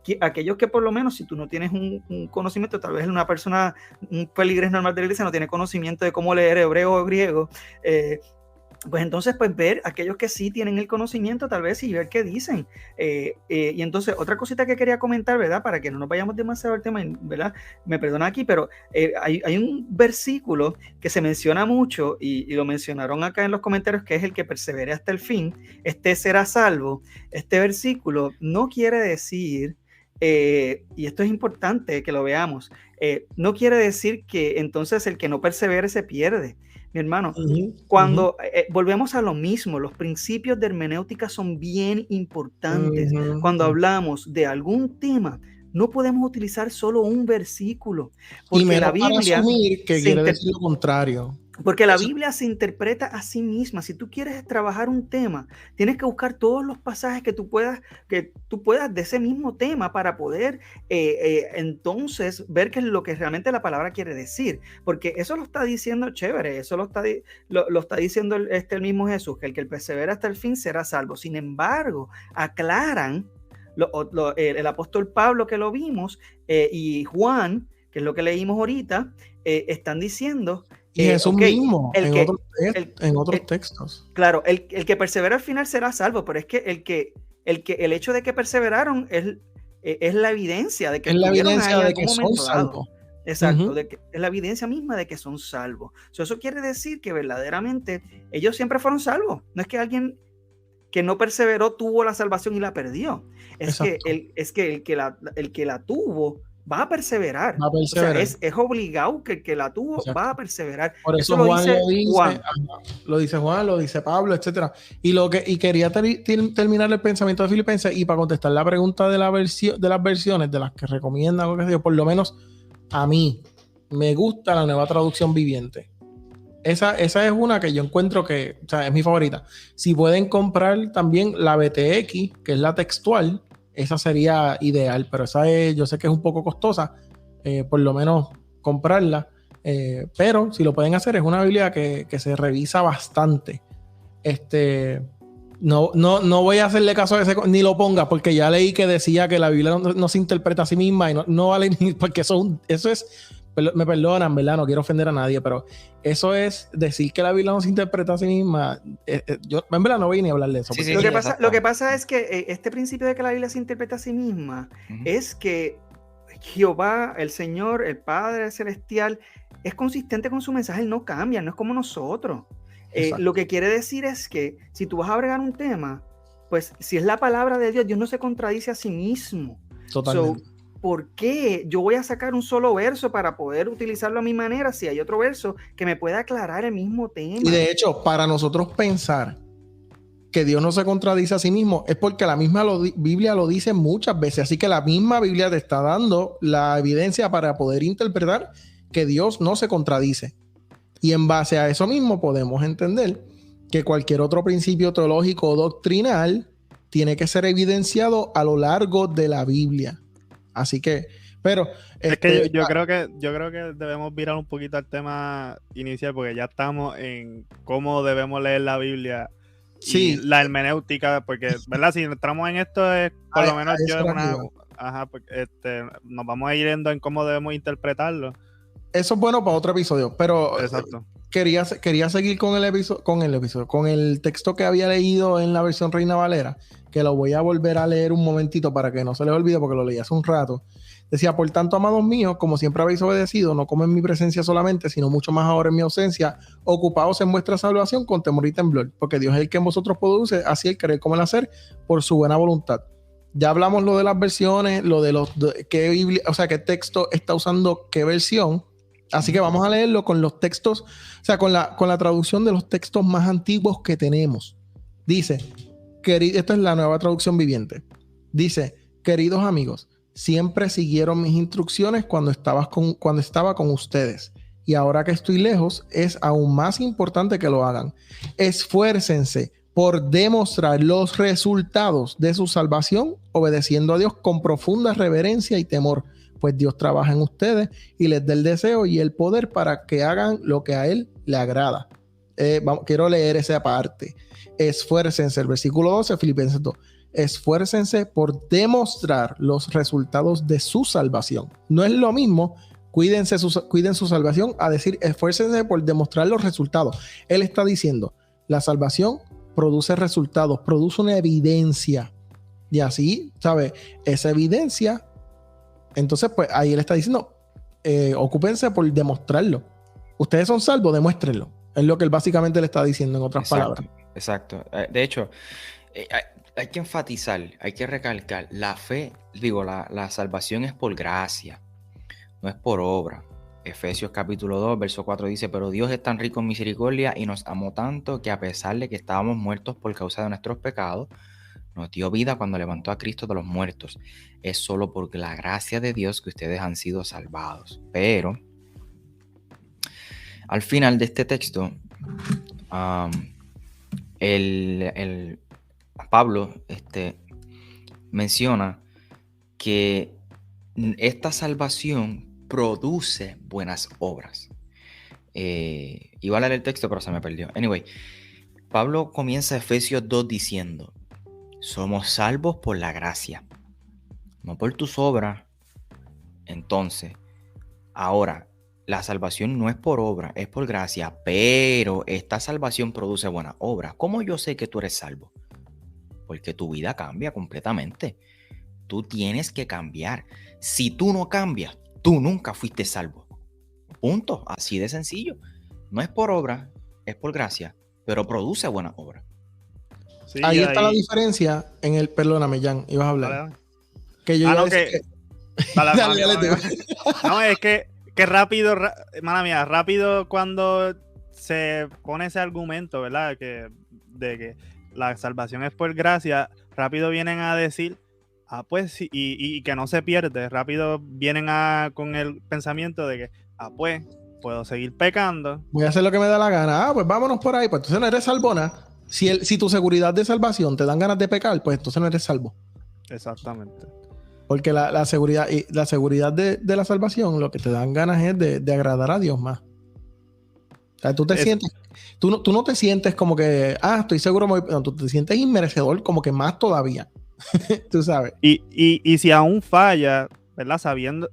que aquellos que por lo menos, si tú no tienes un conocimiento, tal vez una persona, un feligres normal de la iglesia no tiene conocimiento de cómo leer hebreo o griego, pues entonces pues ver aquellos que sí tienen el conocimiento tal vez y ver qué dicen. Y entonces otra cosita que quería comentar, ¿verdad? Para que no nos vayamos demasiado al tema, ¿verdad? Me perdona aquí, pero hay un versículo que se menciona mucho y lo mencionaron acá en los comentarios, que es el que persevere hasta el fin, este será salvo. Este versículo no quiere decir, y esto es importante que lo veamos, no quiere decir que entonces el que no persevere se pierde. Mi hermano, cuando volvemos a lo mismo, los principios de hermenéutica son bien importantes. Cuando hablamos de algún tema, no podemos utilizar solo un versículo, porque la Biblia para asumir que quiere decir lo contrario. Porque la Biblia se interpreta a sí misma. Si tú quieres trabajar un tema, tienes que buscar todos los pasajes que tú puedas de ese mismo tema para poder entonces ver qué es lo que realmente la palabra quiere decir. Porque eso lo está diciendo chévere, eso lo está diciendo el mismo Jesús, que el que persevera hasta el fin será salvo. Sin embargo, aclaran el apóstol Pablo, que lo vimos, y Juan, que es lo que leímos ahorita, están diciendo... Y Jesús mismo, en otros textos. Claro, el que persevera al final será salvo, pero es que el hecho de que perseveraron es la evidencia de que es la evidencia de que son salvos. Exacto, es la evidencia misma de que son salvos. Eso quiere decir que verdaderamente ellos siempre fueron salvos. No es que alguien que no perseveró tuvo la salvación y la perdió. Es que el que la tuvo va a perseverar. O sea, es obligado que el que la tuvo va a perseverar. Por eso Juan lo dice Juan. Lo dice Juan, lo dice Pablo, etcétera. Y quería terminar el pensamiento de Filipenses, y para contestar la pregunta de las versiones de las que recomiendan, o qué sé yo, por lo menos a mí me gusta la Nueva Traducción Viviente. Esa es una que yo encuentro que, o sea, es mi favorita. Si pueden comprar también la BTX, que es la textual, esa sería ideal, pero esa yo sé que es un poco costosa, por lo menos comprarla, pero si lo pueden hacer, es una Biblia que se revisa bastante. No voy a hacerle caso a ese, ni lo ponga, porque ya leí que decía que la Biblia no se interpreta a sí misma, y no vale ni, porque eso es, me perdonan, ¿verdad? No quiero ofender a nadie, pero eso es decir que la Biblia no se interpreta a sí misma. Yo en verdad no voy ni a hablar de eso. Sí, lo que pasa es que este principio de que la Biblia se interpreta a sí misma es que Jehová, el Señor, el Padre Celestial, es consistente con su mensaje, Él no cambia, no es como nosotros. Lo que quiere decir es que si tú vas a bregar un tema, pues si es la palabra de Dios, Dios no se contradice a sí mismo. Totalmente. ¿Por qué yo voy a sacar un solo verso para poder utilizarlo a mi manera si hay otro verso que me pueda aclarar el mismo tema? Y de hecho, para nosotros pensar que Dios no se contradice a sí mismo es porque la misma Biblia lo dice muchas veces. Así que la misma Biblia te está dando la evidencia para poder interpretar que Dios no se contradice. Y en base a eso mismo podemos entender que cualquier otro principio teológico o doctrinal tiene que ser evidenciado a lo largo de la Biblia. Así que, pero... Es que yo creo que debemos virar un poquito al tema inicial, porque ya estamos en cómo debemos leer la Biblia y la hermenéutica, porque, ¿verdad? Si entramos en esto, es por lo menos yo nos vamos a ir yendo en cómo debemos interpretarlo. Eso es bueno para otro episodio, pero exacto. Quería seguir con el texto que había leído en la versión Reina Valera, que lo voy a volver a leer un momentito para que no se les olvide, porque lo leí hace un rato. Decía: por tanto, amados míos, como siempre habéis obedecido, no como en mi presencia solamente, sino mucho más ahora en mi ausencia, ocupaos en vuestra salvación con temor y temblor, porque Dios es el que en vosotros produce así el querer como el hacer por su buena voluntad. Ya hablamos lo de las versiones, lo de qué Biblia, o sea, qué texto está usando qué versión. Así que vamos a leerlo con los textos, o sea, con la traducción de los textos más antiguos que tenemos. Dice, esto es la Nueva Traducción Viviente. Dice: queridos amigos, siempre siguieron mis instrucciones cuando estaba con ustedes. Y ahora que estoy lejos, es aún más importante que lo hagan. Esfuércense por demostrar los resultados de su salvación, obedeciendo a Dios con profunda reverencia y temor, pues Dios trabaja en ustedes y les da el deseo y el poder para que hagan lo que a Él le agrada. Quiero leer esa parte. Esfuércense, el versículo 12, Filipenses 2. Esfuércense por demostrar los resultados de su salvación. No es lo mismo cuiden su salvación a decir esfuércense por demostrar los resultados. Él está diciendo, la salvación produce resultados, produce una evidencia. Y así, ¿sabes? Esa evidencia, entonces pues ahí él está diciendo, ocúpense por demostrarlo. Ustedes son salvos, demuéstrenlo. Es lo que él básicamente le está diciendo en otras palabras. Exacto. De hecho, hay que enfatizar, hay que recalcar, la fe, la salvación es por gracia, no es por obra. Efesios capítulo 2, verso 4 dice, pero Dios es tan rico en misericordia y nos amó tanto que a pesar de que estábamos muertos por causa de nuestros pecados, nos dio vida cuando levantó a Cristo de los muertos. Es solo por la gracia de Dios que ustedes han sido salvados. Pero al final de este texto, Pablo menciona que esta salvación produce buenas obras. Iba a leer el texto, pero se me perdió. Anyway, Pablo comienza Efesios 2 diciendo, somos salvos por la gracia, no por tus obras. Entonces, ahora, la salvación no es por obra, es por gracia, pero esta salvación produce buenas obras. ¿Cómo yo sé que tú eres salvo? Porque tu vida cambia completamente. Tú tienes que cambiar. Si tú no cambias, tú nunca fuiste salvo. Punto. Así de sencillo. No es por obra, es por gracia, pero produce buenas obras. Sí, ahí está la diferencia en el... Perdóname, Jan, ibas a hablar. Vale. Que yo iba a decir que... No, es que rápido, mala mía, rápido cuando se pone ese argumento, ¿verdad? De que la salvación es por gracia, rápido vienen a decir, pues, y que no se pierde, rápido vienen con el pensamiento de que, pues, puedo seguir pecando. Voy a hacer lo que me da la gana. Pues vámonos por ahí. Pues entonces no eres salvona. Si tu seguridad de salvación te dan ganas de pecar, pues entonces no eres salvo. Exactamente. Porque la seguridad de la salvación, lo que te dan ganas es de agradar a Dios más. O sea, tú no te sientes como que, estoy seguro, no, tú te sientes inmerecedor, como que más todavía. Tú sabes. Y si aún falla, ¿verdad? Sabiendo,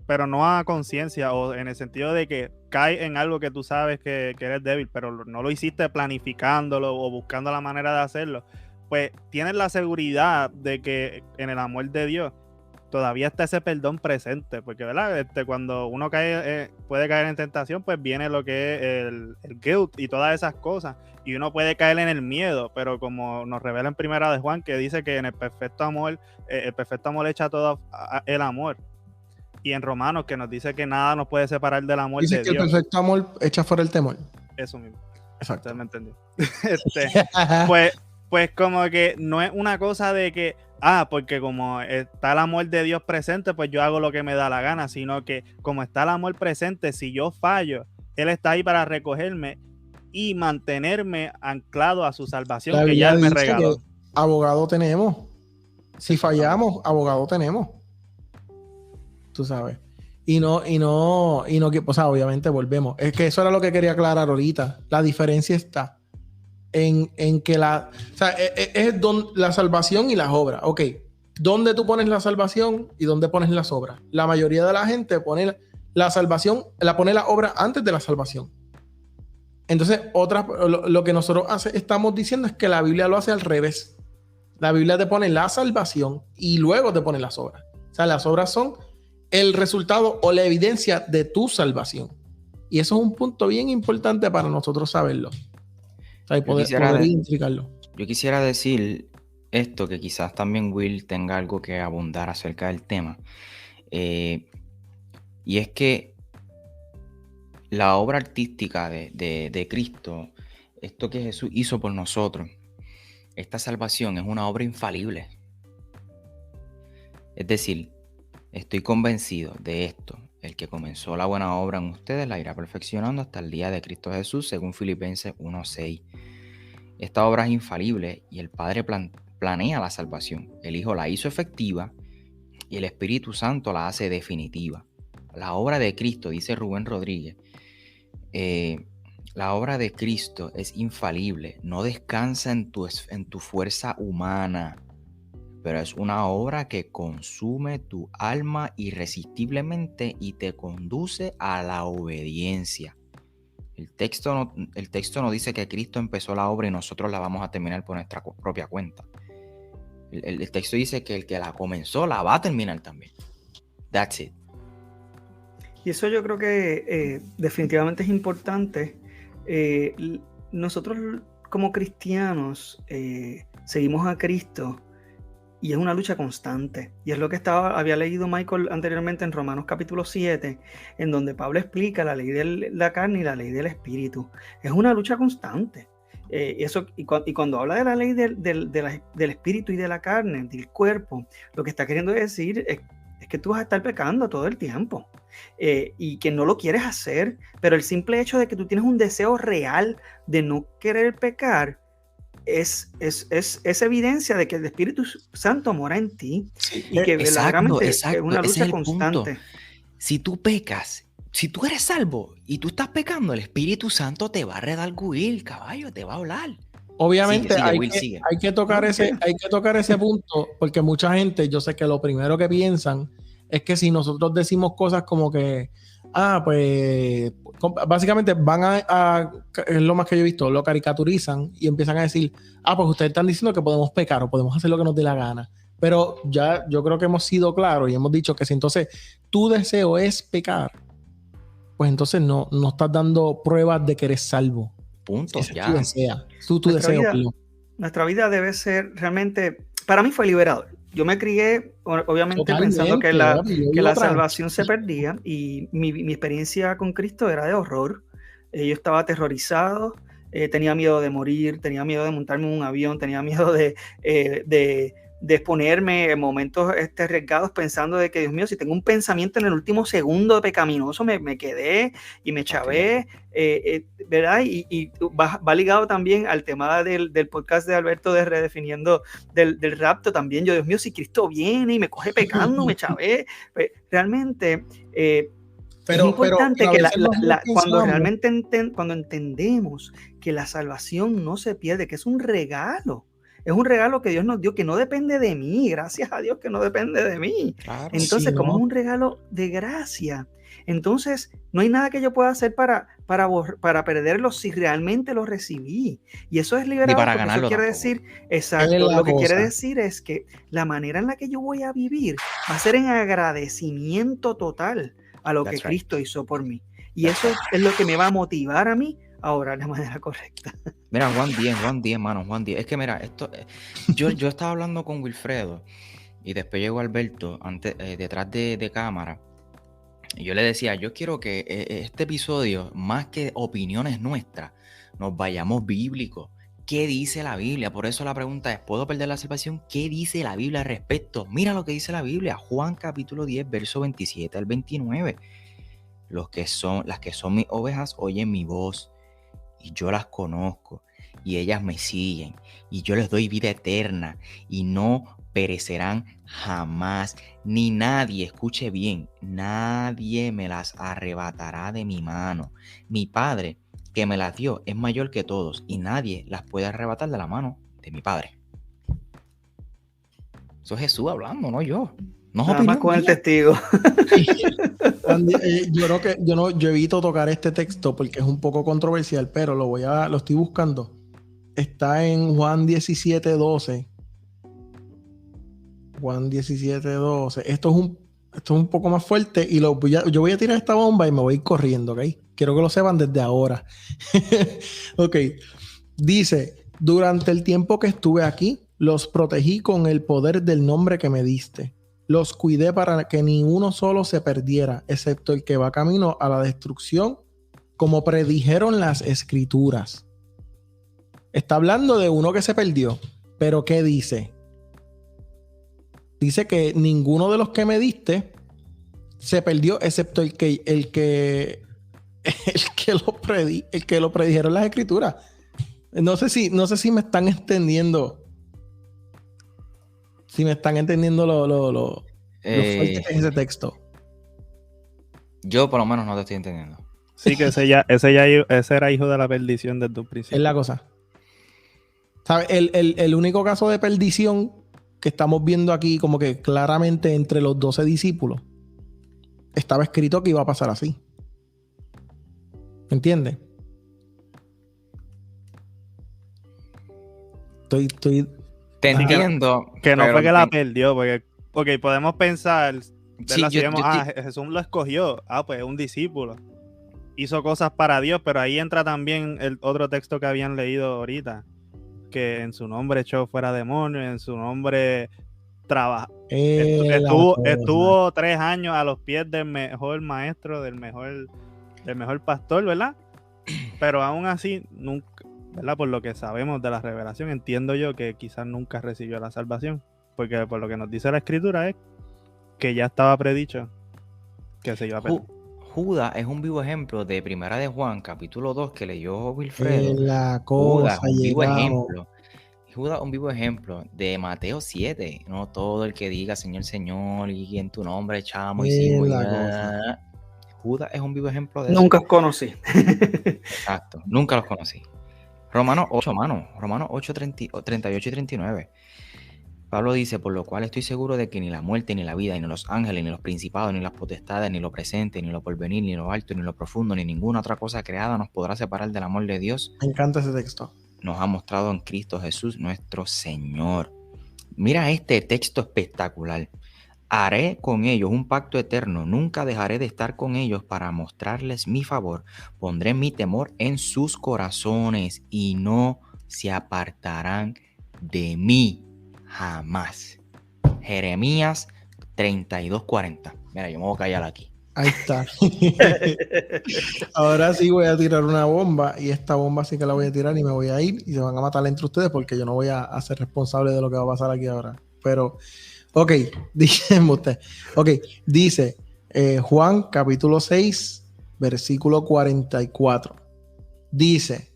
pero no a conciencia, o en el sentido de que cae en algo que tú sabes que eres débil, pero no lo hiciste planificándolo o buscando la manera de hacerlo, pues tienes la seguridad de que en el amor de Dios todavía está ese perdón presente, porque ¿verdad? Cuando uno puede caer en tentación, pues viene lo que es el guilt y todas esas cosas, y uno puede caer en el miedo, pero como nos revela en Primera de Juan, que dice que en el perfecto amor echa todo el amor, y en Romanos que nos dice que nada nos puede separar del amor de Dios. Dice que el perfecto amor echa fuera el temor. Eso mismo. Exacto. Usted me entendió. Pues como que no es una cosa de que, porque como está el amor de Dios presente, pues yo hago lo que me da la gana, sino que como está el amor presente, si yo fallo, Él está ahí para recogerme y mantenerme anclado a su salvación que ya Él me regaló. Abogado tenemos. Si fallamos, abogado tenemos. Tú sabes. Y no, o sea, obviamente volvemos. Es que eso era lo que quería aclarar ahorita. La diferencia está en que o sea, es la salvación y las obras. Ok, ¿dónde tú pones la salvación y dónde pones las obras? La mayoría de la gente pone la salvación, pone la obra antes de la salvación. Entonces, lo que nosotros estamos diciendo es que la Biblia lo hace al revés. La Biblia te pone la salvación y luego te pone las obras. O sea, las obras son el resultado o la evidencia de tu salvación. Y eso es un punto bien importante para nosotros saberlo. O sea, poder identificarlo. Yo quisiera decir esto, que quizás también Will tenga algo que abundar acerca del tema. Y es que la obra artística de Cristo, esto que Jesús hizo por nosotros, esta salvación es una obra infalible. Es decir, estoy convencido de esto. El que comenzó la buena obra en ustedes la irá perfeccionando hasta el día de Cristo Jesús, según Filipenses 1:6. Esta obra es infalible y el Padre planea la salvación. El Hijo la hizo efectiva y el Espíritu Santo la hace definitiva. La obra de Cristo, dice Rubén Rodríguez, la obra de Cristo es infalible, no descansa en tu fuerza humana, pero es una obra que consume tu alma irresistiblemente y te conduce a la obediencia. El texto no dice que Cristo empezó la obra y nosotros la vamos a terminar por nuestra propia cuenta. El texto dice que el que la comenzó la va a terminar también. That's it. Y eso yo creo que definitivamente es importante. Nosotros como cristianos seguimos a Cristo y es una lucha constante. Y es lo que había leído Michael anteriormente en Romanos capítulo 7, en donde Pablo explica la ley de la carne y la ley del espíritu. Es una lucha constante. Y cuando habla de la ley del espíritu y de la carne, del cuerpo, lo que está queriendo decir es que tú vas a estar pecando todo el tiempo y que no lo quieres hacer, pero el simple hecho de que tú tienes un deseo real de no querer pecar es evidencia de que el Espíritu Santo mora en ti, sí, y que verdaderamente es una lucha constante. Punto. Si tú pecas, si tú eres salvo y tú estás pecando, el Espíritu Santo te va a redarguir, caballo, te va a hablar. Obviamente hay que tocar ese punto, porque mucha gente, yo sé que lo primero que piensan es que si nosotros decimos cosas como que, pues básicamente van es lo más que yo he visto, lo caricaturizan y empiezan a decir, pues ustedes están diciendo que podemos pecar o podemos hacer lo que nos dé la gana. Pero ya yo creo que hemos sido claros y hemos dicho que si entonces tu deseo es pecar, pues entonces no estás dando pruebas de que eres salvo. Punto, ya. Tu deseo. Nuestra vida debe ser realmente, para mí fue liberador. Yo me crié, obviamente, pensando que la salvación se perdía y mi experiencia con Cristo era de horror. Yo estaba aterrorizado, tenía miedo de morir, tenía miedo de montarme en un avión, tenía miedo de exponerme en momentos arriesgados pensando de que, Dios mío, si tengo un pensamiento en el último segundo de pecaminoso, me quedé y me chavé, ¿verdad? Y va ligado también al tema del podcast de Alberto de Redefiniendo del rapto también. Yo, Dios mío, si Cristo viene y me coge pecando, me chavé. Realmente es importante que cuando entendemos que la salvación no se pierde, que es un regalo. Es un regalo que Dios nos dio, que no depende de mí. Gracias a Dios que no depende de mí. Claro, entonces, sí, como es un regalo de gracia, entonces no hay nada que yo pueda hacer para perderlo si realmente lo recibí. Y eso es liberador. Y para ganarlo. Eso quiere decir, exacto, lo que quiere decir es que la manera en la que yo voy a vivir va a ser en agradecimiento total a lo que Cristo hizo por mí. Y eso es lo que me va a motivar a mí a orar de manera correcta. Mira, Juan 10, mano, Juan 10. Es que mira, yo estaba hablando con Wilfredo y después llegó Alberto detrás de cámara y yo le decía, yo quiero que este episodio, más que opiniones nuestras, nos vayamos bíblicos. ¿Qué dice la Biblia? Por eso la pregunta es, ¿puedo perder la salvación? ¿Qué dice la Biblia al respecto? Mira lo que dice la Biblia, Juan capítulo 10, verso 27 al 29. Las que son mis ovejas oyen mi voz y yo las conozco y ellas me siguen y yo les doy vida eterna y no perecerán jamás, ni nadie, escuche bien, nadie me las arrebatará de mi mano. Mi Padre que me las dio es mayor que todos y nadie las puede arrebatar de la mano de mi Padre. Eso es Jesús hablando, no yo. No nada más con el testigo. Yo creo que yo evito tocar este texto porque es un poco controversial, pero lo estoy buscando. Está en Juan 17:12. Juan 17:12. Esto es un poco más fuerte y yo voy a tirar esta bomba y me voy corriendo, ¿ok? Quiero que lo sepan desde ahora. Ok. Dice, durante el tiempo que estuve aquí, los protegí con el poder del nombre que me diste. Los cuidé para que ni uno solo se perdiera, excepto el que va camino a la destrucción, como predijeron las escrituras. Está hablando de uno que se perdió, pero ¿qué dice? Dice que ninguno de los que me diste se perdió, excepto el que lo predijeron las escrituras. No sé si me están entendiendo. Si me están entendiendo Lo fuerte que es ese texto. Yo por lo menos no te estoy entendiendo. Sí, que ese era hijo de la perdición desde un principio. Es la cosa. ¿Sabes? El único caso de perdición que estamos viendo aquí, como que claramente entre los 12 discípulos, estaba escrito que iba a pasar así. ¿Me entiendes? Te entiendo. Que no pero fue que la perdió, porque podemos pensar, Sí, si vemos, Jesús lo escogió, pues es un discípulo. Hizo cosas para Dios, pero ahí entra también el otro texto que habían leído ahorita, que en su nombre echó fuera demonios, en su nombre estuvo 3 años a los pies del mejor maestro, del mejor pastor, ¿verdad? Pero aún así, nunca, ¿verdad? Por lo que sabemos de la revelación, entiendo yo que quizás nunca recibió la salvación, porque por lo que nos dice la escritura es que ya estaba predicho que se iba a perder. Judas es un vivo ejemplo de Primera de Juan, capítulo 2, que leyó Wilfredo. La cosa Judas es un vivo ejemplo. Judas un vivo ejemplo de Mateo 7. No todo el que diga Señor, Señor, y en tu nombre echamos y sigo. Judas es un vivo ejemplo de Nunca los conocí. Exacto, nunca los conocí. Romanos 8, Romanos 8, 38 y 39. Pablo dice, por lo cual estoy seguro de que ni la muerte, ni la vida, ni los ángeles, ni los principados, ni las potestades, ni lo presente, ni lo porvenir, ni lo alto, ni lo profundo, ni ninguna otra cosa creada nos podrá separar del amor de Dios. Me encanta ese texto. Nos ha mostrado en Cristo Jesús, nuestro Señor. Mira este texto espectacular. Haré con ellos un pacto eterno, nunca dejaré de estar con ellos para mostrarles mi favor. Pondré mi temor en sus corazones y no se apartarán de mí jamás. Jeremías 32:40. Mira, yo me voy a callar aquí. Ahí está. Ahora sí voy a tirar una bomba y esta bomba sí que la voy a tirar y me voy a ir y se van a matar entre ustedes porque yo no voy a ser responsable de lo que va a pasar aquí ahora. Pero, ok, díganme usted. Ok, dice Juan capítulo 6, versículo 44. Dice,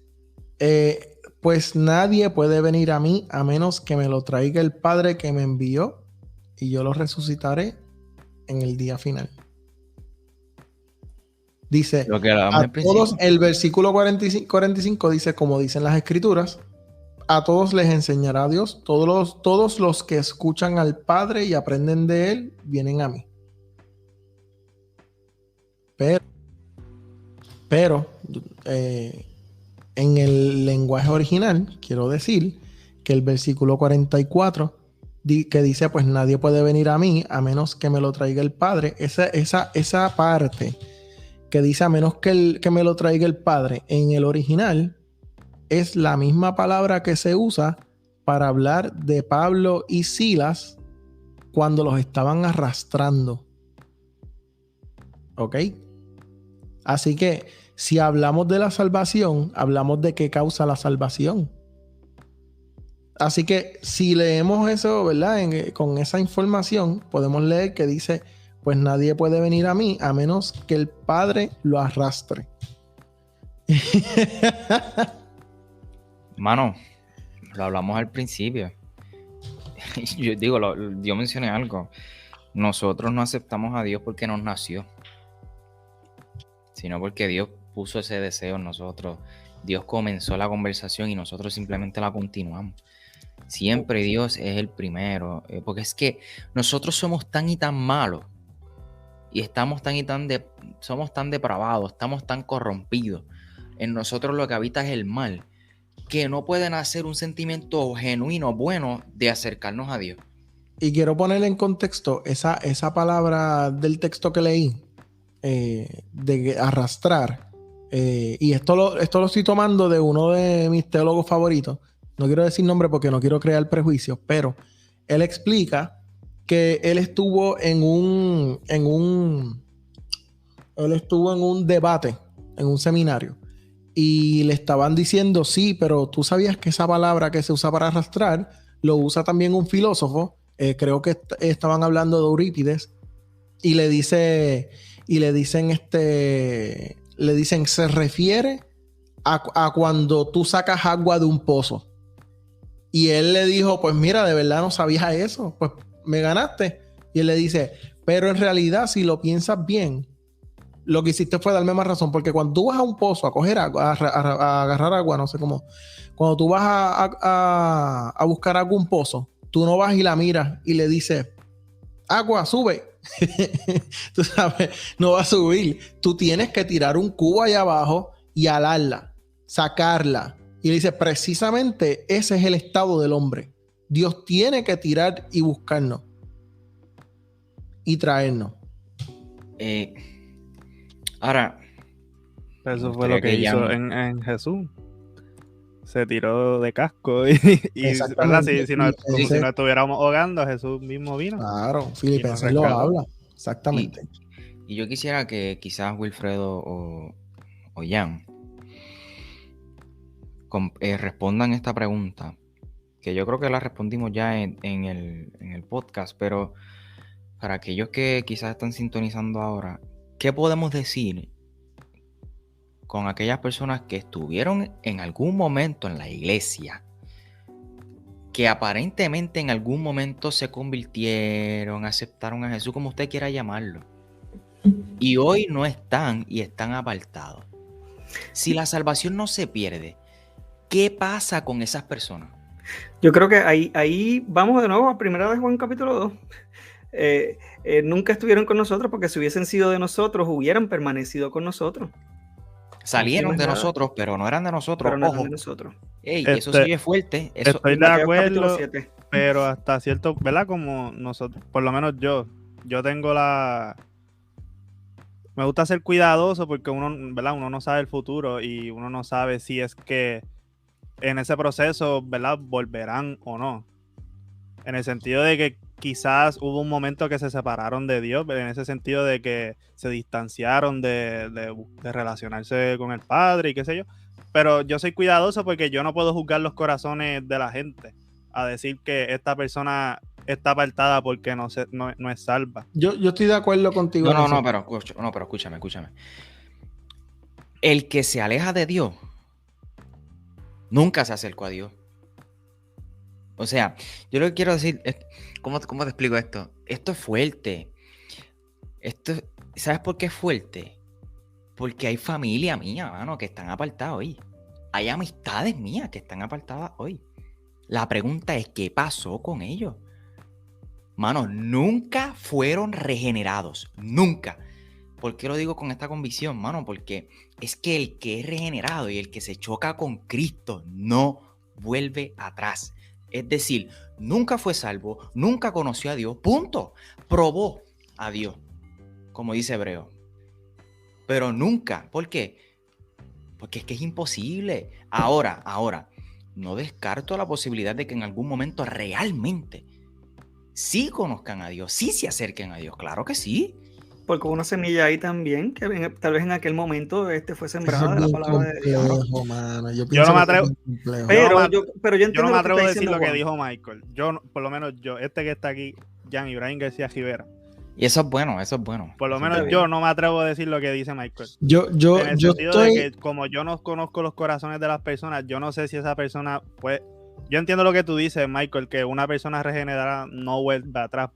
pues nadie puede venir a mí a menos que me lo traiga el Padre que me envió y yo lo resucitaré en el día final. Dice, a todos, el versículo 45 dice, como dicen las escrituras, a todos les enseñará Dios, todos los que escuchan al Padre y aprenden de Él, vienen a mí. Pero en el lenguaje original, quiero decir que el versículo 44, que dice, pues nadie puede venir a mí a menos que me lo traiga el Padre, esa parte que dice a menos que me lo traiga el Padre, en el original es la misma palabra que se usa para hablar de Pablo y Silas cuando los estaban arrastrando. ¿Ok? Así que si hablamos de la salvación, hablamos de qué causa la salvación. Así que si leemos eso, ¿verdad? Con esa información podemos leer que dice, pues nadie puede venir a mí a menos que el Padre lo arrastre. Mano, lo hablamos al principio. Yo mencioné algo. Nosotros no aceptamos a Dios porque nos nació, sino porque Dios puso ese deseo en nosotros. Dios comenzó la conversación y nosotros simplemente la continuamos. Siempre Dios es el primero, porque es que nosotros somos tan y tan malos y estamos somos tan depravados, estamos tan corrompidos. En nosotros lo que habita es el mal, que no pueden hacer un sentimiento genuino, bueno, de acercarnos a Dios. Y quiero ponerle en contexto esa palabra del texto que leí, de arrastrar. Y esto lo estoy tomando de uno de mis teólogos favoritos. No quiero decir nombre porque no quiero crear prejuicios, pero él explica que él estuvo en un debate, en un seminario, y le estaban diciendo, sí, pero tú sabías que esa palabra que se usa para arrastrar lo usa también un filósofo, creo que estaban hablando de Eurípides, y le dicen, se refiere a cuando tú sacas agua de un pozo. Y él le dijo, pues mira, de verdad no sabías eso, pues me ganaste, Y él le dice, pero en realidad, si lo piensas bien, lo que hiciste fue darme más razón, porque cuando tú vas a un pozo a coger agua, a agarrar agua, no sé cómo, cuando tú vas a buscar algún pozo, tú no vas y la miras y le dices, agua, sube. Tú sabes, no va a subir. Tú tienes que tirar un cubo allá abajo y alarla, sacarla. Y le dice, precisamente ese es el estado del hombre. Dios tiene que tirar y buscarnos y traernos. Ahora, Eso me fue lo gustaría que hizo Jan- en Jesús. Se tiró de casco y ¿verdad? Exactamente. Como si Ese- nos estuviéramos ahogando, Jesús mismo vino claro, y nos Filipenses lo rescató. habla. y, Exactamente. y yo quisiera que quizás Wilfredo o Jan respondan esta pregunta, que yo creo que la respondimos ya en el podcast, pero para aquellos que quizás están sintonizando ahora, ¿qué podemos decir con aquellas personas que estuvieron en algún momento en la iglesia, que aparentemente en algún momento se convirtieron, aceptaron a Jesús, como usted quiera llamarlo, y hoy no están y están apartados? Si la salvación no se pierde, ¿qué pasa con esas personas? Yo creo que ahí vamos de nuevo a Primera de Juan capítulo 2. Nunca estuvieron con nosotros, porque si hubiesen sido de nosotros, hubieran permanecido con nosotros. Salieron de nada. nosotros, pero no eran de nosotros. Pero no eran Ojo, de nosotros. ey, eso se oye fuerte. Eso, Estoy de Mateo capítulo acuerdo, 7. pero hasta cierto, ¿verdad? Como nosotros, por lo menos yo tengo me gusta ser cuidadoso porque uno, ¿verdad? Uno no sabe el futuro y uno no sabe si es que en ese proceso, ¿verdad? Volverán o no. En el sentido de que quizás hubo un momento que se separaron de Dios, pero en ese sentido de que se distanciaron de relacionarse con el Padre y qué sé yo. Pero yo soy cuidadoso porque yo no puedo juzgar los corazones de la gente a decir que esta persona está apartada porque no es salva. Yo estoy de acuerdo contigo. No, pero escúchame. El que se aleja de Dios nunca se acercó a Dios. O sea, yo lo que quiero decir es, ¿cómo te explico esto? Esto es fuerte. ¿Sabes por qué es fuerte? Porque hay familia mía, mano, que están apartadas hoy. Hay amistades mías que están apartadas hoy. La pregunta es, ¿qué pasó con ellos? Mano, nunca fueron regenerados. Nunca. ¿Por qué lo digo con esta convicción, mano? Porque es que el que es regenerado y el que se choca con Cristo no vuelve atrás. Es decir, nunca fue salvo, nunca conoció a Dios, punto. Probó a Dios, como dice Hebreo. Pero nunca. ¿Por qué? Porque es que es imposible. Ahora, no descarto la posibilidad de que en algún momento realmente sí conozcan a Dios, sí se acerquen a Dios. Claro que sí. Porque hubo una semilla ahí también, que tal vez en aquel momento fue sembrada de la palabra de Dios. Complejo, mano. Yo no me atrevo. Pero yo entiendo yo no me atrevo a que está decir lo que diciendo dijo Michael. Yo, por lo menos yo, que está aquí, Jan Ibrahim García Rivera. Y eso es bueno, eso es bueno. Por lo Eso menos yo no me atrevo a decir lo que dice Michael. En el sentido de que como yo no conozco los corazones de las personas, yo no sé si esa persona fue... Yo entiendo lo que tú dices, Michael, que una persona regenerada no vuelve atrás,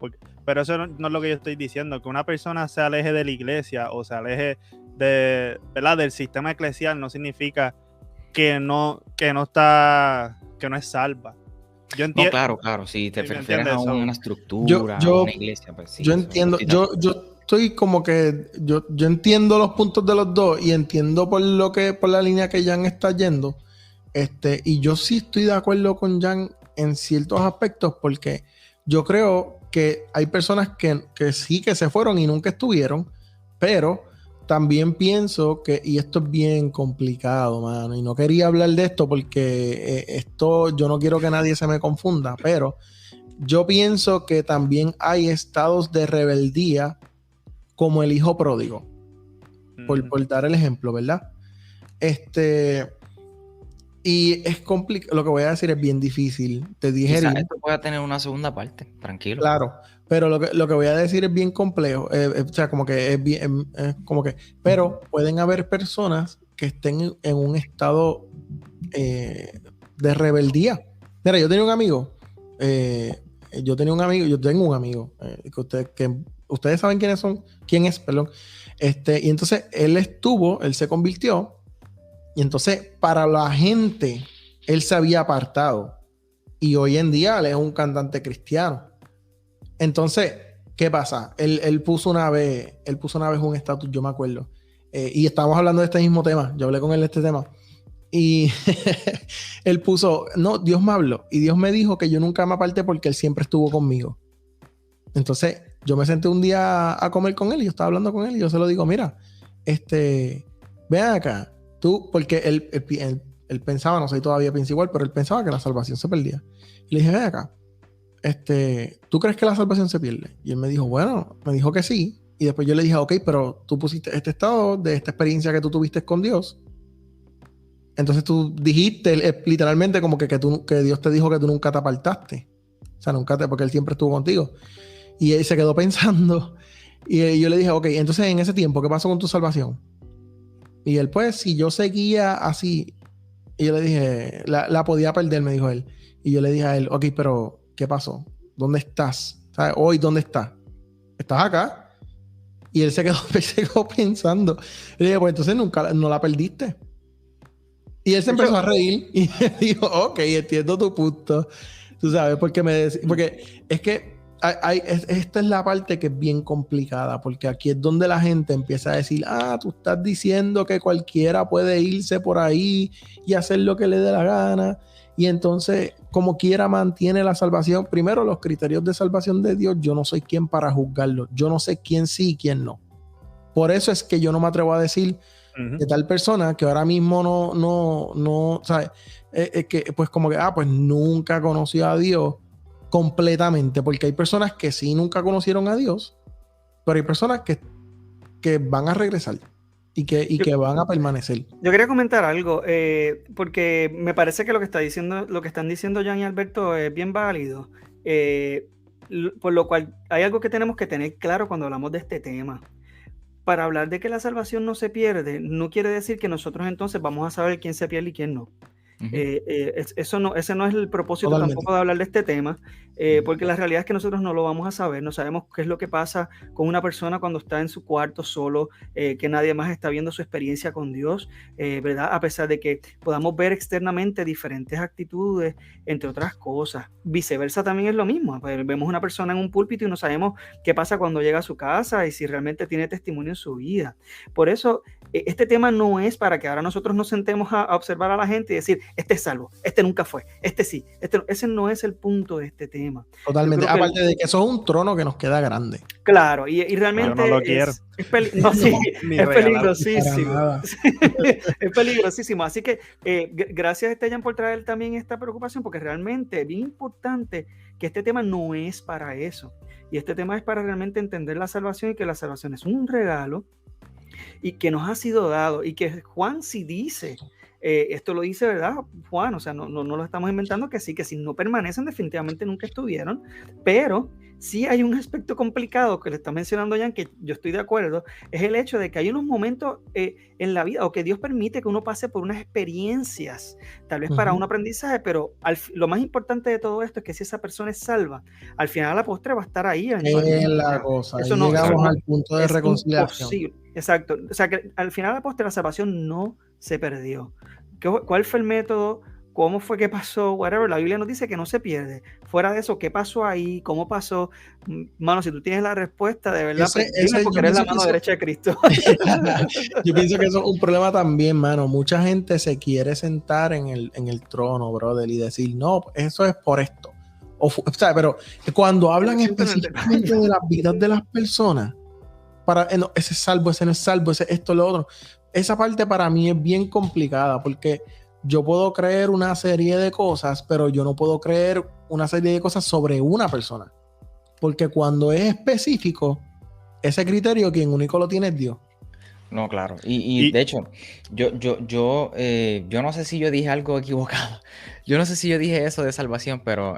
pero eso no es lo que yo estoy diciendo, que una persona se aleje de la iglesia o se aleje ¿verdad? Del sistema eclesial no significa que no es salva. Yo entiendo, no, claro, si te ¿me refieres a entiendes? una estructura, a una iglesia, pues sí. Yo entiendo, yo estoy como que, yo entiendo los puntos de los dos y entiendo por la línea que Jan está yendo. Y yo sí estoy de acuerdo con Jan en ciertos aspectos, porque yo creo que hay personas que sí que se fueron y nunca estuvieron, pero también pienso que, y esto es bien complicado, mano, y no quería hablar de esto porque yo no quiero que nadie se me confunda, pero yo pienso que también hay estados de rebeldía como el hijo pródigo, por dar el ejemplo, ¿verdad? Y es complicado, lo que voy a decir es bien difícil de digerir. Quizás esto pueda tener una segunda parte, tranquilo. Claro, pero lo que voy a decir es bien complejo, o sea, como que es bien, pero pueden haber personas que estén en un estado de rebeldía. Mira, yo tenía un amigo, yo tengo un amigo, que ustedes saben quién es, perdón. Y entonces él se convirtió, y entonces para la gente, él se había apartado, y hoy en día él es un cantante cristiano. Entonces, ¿qué pasa? Él puso una vez un estatus, yo me acuerdo, y estábamos hablando de este mismo tema, yo hablé con él de este tema, y él puso, no, Dios me habló, y Dios me dijo que yo nunca me aparté porque él siempre estuvo conmigo. Entonces, yo me senté un día a comer con él, y yo estaba hablando con él, y yo se lo digo, mira, ven acá, tú, porque él pensaba, no sé si todavía piensa igual, pero él pensaba que la salvación se perdía. Y le dije, ven acá, ¿tú crees que la salvación se pierde? Y él me dijo, bueno, me dijo que sí. Y después yo le dije, ok, pero tú pusiste este estado de esta experiencia que tú tuviste con Dios. Entonces tú dijiste literalmente como que Dios te dijo que tú nunca te apartaste. O sea, porque él siempre estuvo contigo. Y él se quedó pensando. Y yo le dije, ok, entonces en ese tiempo, ¿qué pasó con tu salvación? Y él, pues, si yo seguía así, y yo le dije, la podía perder, me dijo él. Y yo le dije a él, ok, pero ¿qué pasó? ¿Dónde estás? ¿Sabes? Hoy, ¿dónde estás? ¿Estás acá? Y él se quedó pensando. Y le dije, pues entonces no la perdiste. Y él se empezó a reír y me dijo, ok, entiendo tu punto. Tú sabes, porque es que esta es la parte que es bien complicada, porque aquí es donde la gente empieza a decir, tú estás diciendo que cualquiera puede irse por ahí y hacer lo que le dé la gana. Y entonces, como quiera, mantiene la salvación. Primero, los criterios de salvación de Dios, yo no soy quien para juzgarlos. Yo no sé quién sí y quién no. Por eso es que yo no me atrevo a decir de tal persona que ahora mismo no, ¿sabes? Que pues como que, pues nunca conoció a Dios completamente, porque hay personas que sí nunca conocieron a Dios, pero hay personas que van a regresar y que van a permanecer. Yo quería comentar algo, porque me parece que lo que están diciendo Jan y Alberto es bien válido, por lo cual hay algo que tenemos que tener claro cuando hablamos de este tema. Para hablar de que la salvación no se pierde, no quiere decir que nosotros entonces vamos a saber quién se pierde y quién no. Ese no es el propósito Totalmente. tampoco de hablar de este tema, porque la realidad es que nosotros no lo vamos a saber, no sabemos qué es lo que pasa con una persona cuando está en su cuarto solo, que nadie más está viendo su experiencia con Dios, ¿verdad? A pesar de que podamos ver externamente diferentes actitudes, entre otras cosas. Viceversa también es lo mismo, vemos una persona en un púlpito y no sabemos qué pasa cuando llega a su casa y si realmente tiene testimonio en su vida. Por eso este tema no es para que ahora nosotros nos sentemos a observar a la gente y decir, este es salvo, este nunca fue, este sí, ese no es el punto de este tema. Totalmente, aparte de que eso es un trono que nos queda grande. Claro, y realmente yo no lo quiero. es peligrosísimo. Es peligrosísimo. Así que gracias Jan por traer también esta preocupación, porque realmente es bien importante que este tema no es para eso. Y este tema es para realmente entender la salvación y que la salvación es un regalo y que nos ha sido dado, y que Juan sí dice, esto lo dice, ¿verdad, Juan? O sea, no lo estamos inventando, que sí, que si no permanecen definitivamente nunca estuvieron, pero sí hay un aspecto complicado que le está mencionando Jan, que yo estoy de acuerdo, es el hecho de que hay unos momentos en la vida, o que Dios permite que uno pase por unas experiencias, tal vez para un aprendizaje, pero lo más importante de todo esto es que si esa persona es salva, al final a la postre va a estar ahí. Es la cosa, eso llegamos al punto de reconciliación. Imposible. Exacto, o sea que al final a la postre la salvación no se perdió. ¿Cuál fue el método? ¿Cómo fue que pasó? Whatever. La Biblia nos dice que no se pierde. Fuera de eso, ¿qué pasó ahí? ¿Cómo pasó? Mano, si tú tienes la respuesta, de verdad, dime, porque eres la mano derecha de Cristo. Yo pienso que eso es un problema también, mano. Mucha gente se quiere sentar en el trono, brother, y decir, no, eso es por esto. O sea, pero cuando hablan específicamente de las vidas de las personas, no, ese es salvo, ese no es salvo, ese esto, lo otro. Esa parte para mí es bien complicada, porque yo puedo creer una serie de cosas, pero yo no puedo creer una serie de cosas sobre una persona. Porque cuando es específico, ese criterio, quien único lo tiene es Dios. No, claro. Y de hecho, yo no sé si yo dije algo equivocado. Yo no sé si yo dije eso de salvación, pero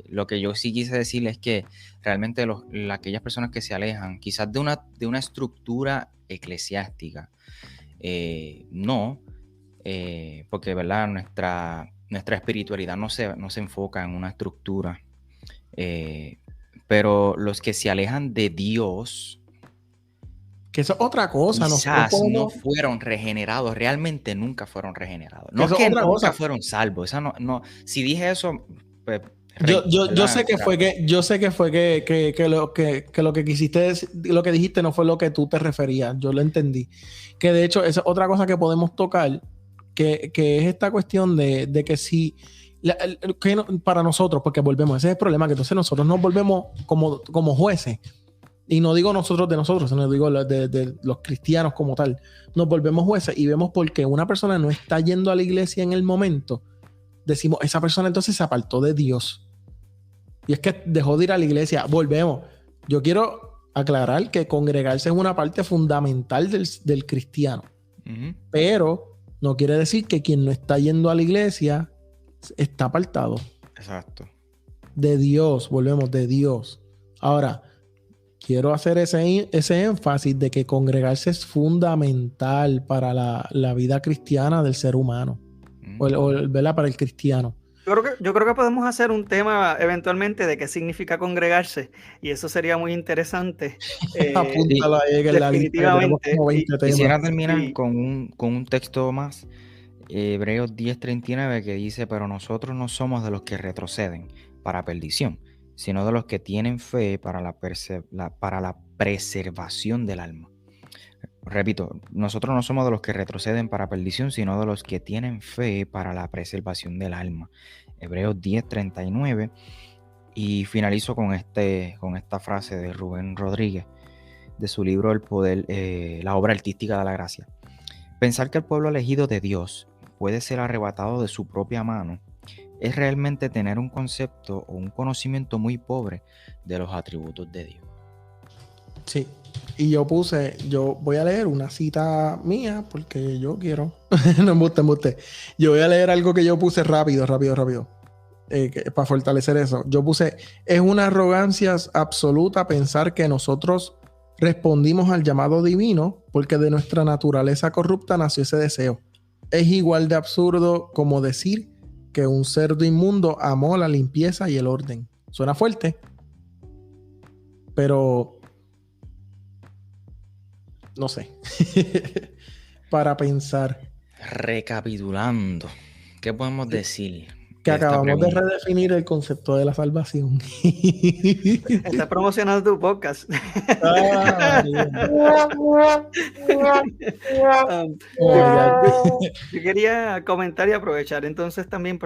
lo que yo sí quise decir es que realmente aquellas personas que se alejan quizás de una estructura eclesiástica, no, porque, ¿verdad? Nuestra espiritualidad no se enfoca en una estructura Pero los que se alejan de Dios, Que eso es otra cosa. quizás no fueron regenerados, realmente nunca fueron regenerados. No es eso que es otra nunca cosa. fueron salvos. Esa no, si dije eso, pues, yo sé que fue que lo que quisiste decir, lo que dijiste no fue lo que tú te referías. Yo lo entendí. Que de hecho, esa es otra cosa que podemos tocar, que es esta cuestión de que si para nosotros, porque volvemos, ese es el problema, que entonces nosotros nos volvemos como jueces. Y no digo nosotros de nosotros, sino digo de los cristianos como tal. Nos volvemos jueces y vemos por qué una persona no está yendo a la iglesia en el momento. Decimos, esa persona entonces se apartó de Dios. Y es que dejó de ir a la iglesia. Volvemos. Yo quiero aclarar que congregarse es una parte fundamental del cristiano. Uh-huh. Pero no quiere decir que quien no está yendo a la iglesia está apartado. Exacto. De Dios, volvemos, de Dios. Ahora, quiero hacer ese énfasis de que congregarse es fundamental para la vida cristiana del ser humano. ¿Verdad? Para el cristiano. Yo creo que podemos hacer un tema eventualmente de qué significa congregarse, y eso sería muy interesante. Apúntalo ahí en la lista. Quisiera terminar con un texto más, Hebreos 10:39, que dice: pero nosotros no somos de los que retroceden para perdición, sino de los que tienen fe para la preservación del alma. Repito, nosotros no somos de los que retroceden para perdición, sino de los que tienen fe para la preservación del alma. Hebreos 10:39. Y finalizo con esta frase de Rubén Rodríguez, de su libro El Poder, la obra artística de la gracia. Pensar que el pueblo elegido de Dios puede ser arrebatado de su propia mano es realmente tener un concepto o un conocimiento muy pobre de los atributos de Dios. Sí. Y yo voy a leer una cita mía porque yo quiero. No embuste. Yo voy a leer algo que yo puse rápido. Para fortalecer eso. Yo puse: es una arrogancia absoluta pensar que nosotros respondimos al llamado divino porque de nuestra naturaleza corrupta nació ese deseo. Es igual de absurdo como decir que un cerdo inmundo amó la limpieza y el orden. Suena fuerte, pero no sé. Para pensar. Recapitulando, ¿qué podemos decir? Que acabamos de redefinir el concepto de la salvación. Estás promocionando tu podcast. Yo quería comentar y aprovechar entonces también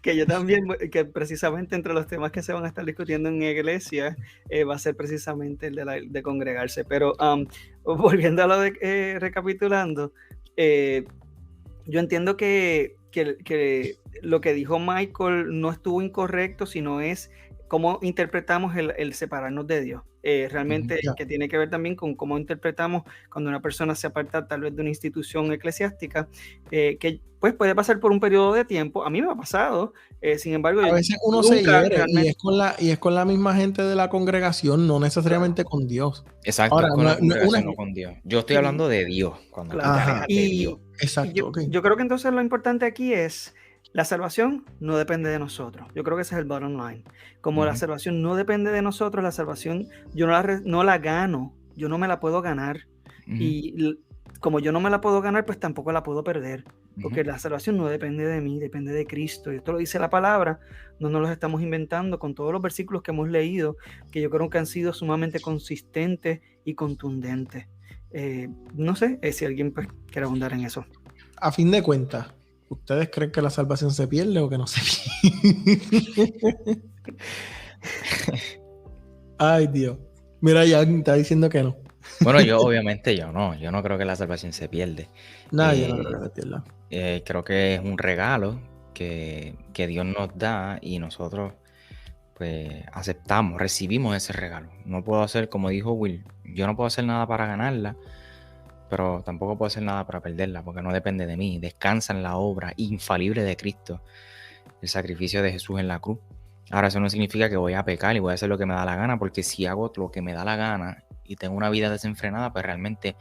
que yo también, que precisamente entre los temas que se van a estar discutiendo en iglesia va a ser precisamente el de congregarse. Pero volviendo a lo de recapitulando, yo entiendo que lo que dijo Michael no estuvo incorrecto, sino es cómo interpretamos el separarnos de Dios. Realmente que tiene que ver también con cómo interpretamos cuando una persona se aparta tal vez de una institución eclesiástica, que pues puede pasar por un periodo de tiempo. A mí me ha pasado, sin embargo, a veces uno se hiere realmente... y es con la misma gente de la congregación, no necesariamente con Dios. Exacto, ahora, con la congregación, no con Dios. Yo estoy hablando de Dios, cuando te alejas de Dios. Exacto. Yo creo que entonces lo importante aquí es: la salvación no depende de nosotros. Yo creo que ese es el bottom line. Como la salvación no depende de nosotros, la salvación yo no la gano, yo no me la puedo ganar. Y como yo no me la puedo ganar, pues tampoco la puedo perder. Porque la salvación no depende de mí, depende de Cristo. Y esto lo dice la palabra, no nos lo estamos inventando, con todos los versículos que hemos leído, que yo creo que han sido sumamente consistentes y contundentes. No sé si alguien pues, quiere abundar en eso. A fin de cuentas, ¿ustedes creen que la salvación se pierde o que no se pierde? Ay, Dios. Mira, ya está diciendo que no. Bueno, yo no creo que la salvación se pierde. No, yo no creo que se pierda. Creo que es un regalo que Dios nos da y nosotros pues aceptamos, recibimos ese regalo. No puedo hacer, como dijo Will, yo no puedo hacer nada para ganarla, pero tampoco puedo hacer nada para perderla, porque no depende de mí. Descansa en la obra infalible de Cristo, el sacrificio de Jesús en la cruz. Ahora, eso no significa que voy a pecar y voy a hacer lo que me da la gana, porque si hago lo que me da la gana y tengo una vida desenfrenada, pues realmente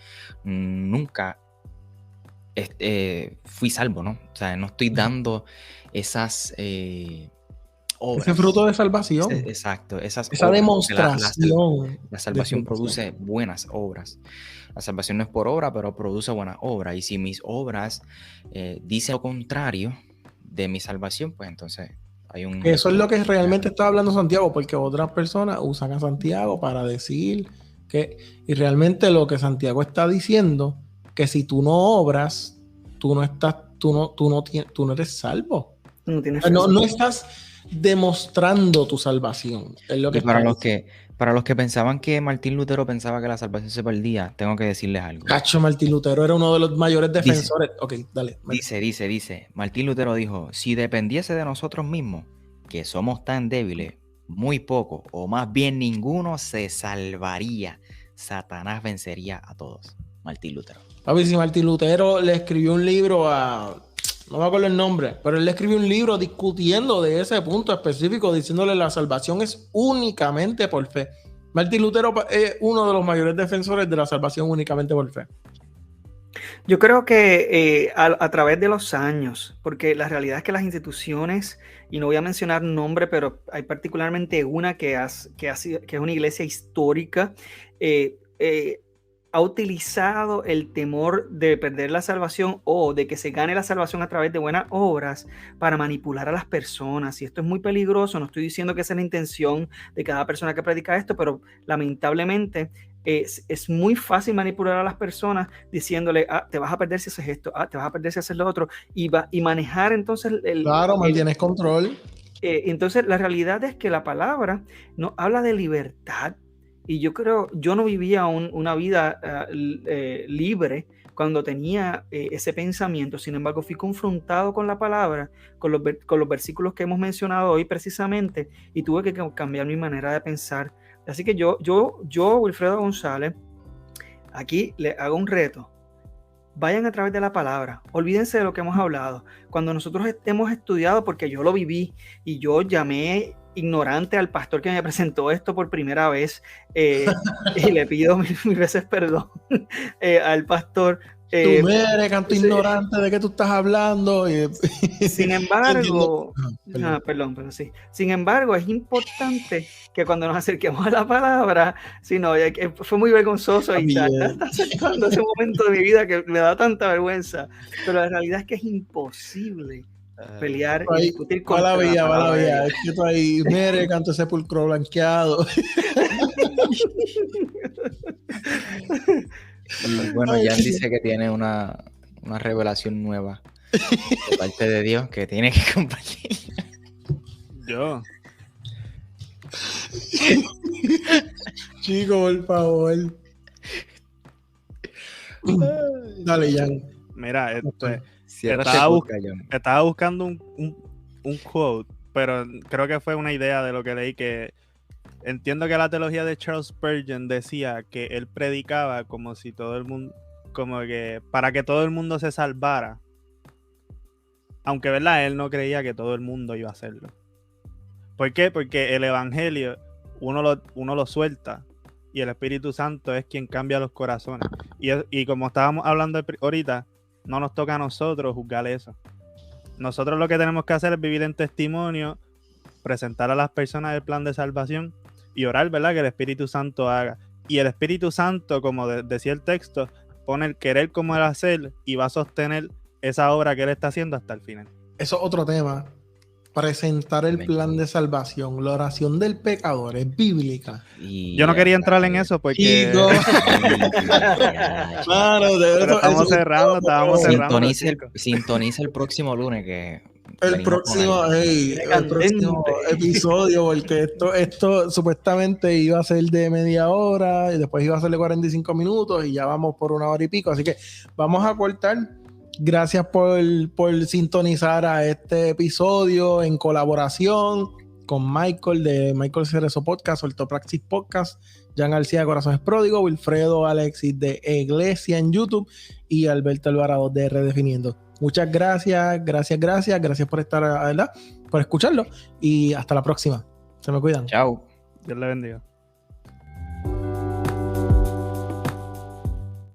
nunca fui salvo, ¿no? O sea, no estoy dando esas obras. Ese fruto de salvación. Exacto, esa obras, demostración. la salvación produce buenas obras. La salvación no es por obra, pero produce buenas obras. Y si mis obras dicen lo contrario de mi salvación, pues entonces hay un... Eso es lo que realmente está hablando Santiago, porque otras personas usan a Santiago para decir que, y realmente lo que Santiago está diciendo, que si tú no obras, tú no eres salvo. No estás demostrando tu salvación. Es lo que para los que pensaban que Martín Lutero pensaba que la salvación se perdía, tengo que decirles algo. Cacho, Martín Lutero era uno de los mayores defensores. Dice, Martín Lutero dijo, si dependiese de nosotros mismos, que somos tan débiles, muy poco, o más bien ninguno se salvaría. Satanás vencería a todos. Martín Lutero. Papi, si Martín Lutero le escribió un libro no me acuerdo el nombre, pero él le escribió un libro discutiendo de ese punto específico, diciéndole la salvación es únicamente por fe. Martín Lutero es uno de los mayores defensores de la salvación únicamente por fe. Yo creo que a través de los años, porque la realidad es que las instituciones, y no voy a mencionar nombre, pero hay particularmente una que es una iglesia histórica, ha utilizado el temor de perder la salvación o de que se gane la salvación a través de buenas obras para manipular a las personas. Y esto es muy peligroso. No estoy diciendo que esa es la intención de cada persona que predica esto, pero lamentablemente es muy fácil manipular a las personas diciéndole, te vas a perder si haces esto, te vas a perder si haces lo otro, y manejar entonces mantienes control. Entonces la realidad es que la palabra no habla de libertad. Y yo no vivía una vida libre cuando tenía ese pensamiento. Sin embargo, fui confrontado con la palabra, con los versículos que hemos mencionado hoy precisamente, y tuve que cambiar mi manera de pensar. Así que yo, Wilfredo González, aquí le hago un reto. Vayan a través de la palabra, olvídense de lo que hemos hablado. Cuando nosotros hemos estudiado, porque yo lo viví y yo llamé ignorante al pastor que me presentó esto por primera vez, y le pido mil veces perdón al pastor. Tú eres canto ignorante de qué tú estás hablando. Sin embargo, pero sí. Sin embargo, es importante que cuando nos acerquemos a la palabra, fue muy vergonzoso y está acercando ese momento de mi vida que me da tanta vergüenza, pero la realidad es que es imposible pelear y discutir con la vida. Es que tú ahí, mere, canto sepulcro blanqueado. Y bueno, Jan dice que tiene una revelación nueva de parte de Dios que tiene que compartir. Yo. Chico, por favor. Dale, Jan. Mira, estaba buscando un quote, pero creo que fue una idea de lo que leí, que entiendo que la teología de Charles Spurgeon decía que él predicaba como si todo el mundo, como que para que todo el mundo se salvara, aunque verdad él no creía que todo el mundo iba a hacerlo. ¿Por qué? Porque el evangelio uno lo suelta y el Espíritu Santo es quien cambia los corazones, y como estábamos hablando ahorita, no nos toca a nosotros juzgar eso. Nosotros lo que tenemos que hacer es vivir en testimonio, presentar a las personas el plan de salvación y orar, ¿verdad? Que el Espíritu Santo haga. Y el Espíritu Santo, como decía el texto, pone el querer como el hacer y va a sostener esa obra que él está haciendo hasta el final. Eso es otro tema. Presentar el plan de salvación. La oración del pecador es bíblica. Yo no quería entrar en eso porque... Estábamos cerrando. Sintoniza el próximo lunes que... El próximo episodio, porque esto supuestamente iba a ser de media hora y después iba a ser de 45 minutos y ya vamos por 1 hora y pico, así que vamos a cortar. Gracias por sintonizar a este episodio en colaboración con Michael de Michael Cerezo Podcast, Ortopraxis Podcast, Jan García de Corazones Pródigos, Wilfredo Alexis de Iglesia en YouTube y Alberto Alvarado de Redefiniendo. Muchas gracias por estar, ¿verdad? Por escucharlo y hasta la próxima. Se me cuidan. Chao. Dios le bendiga.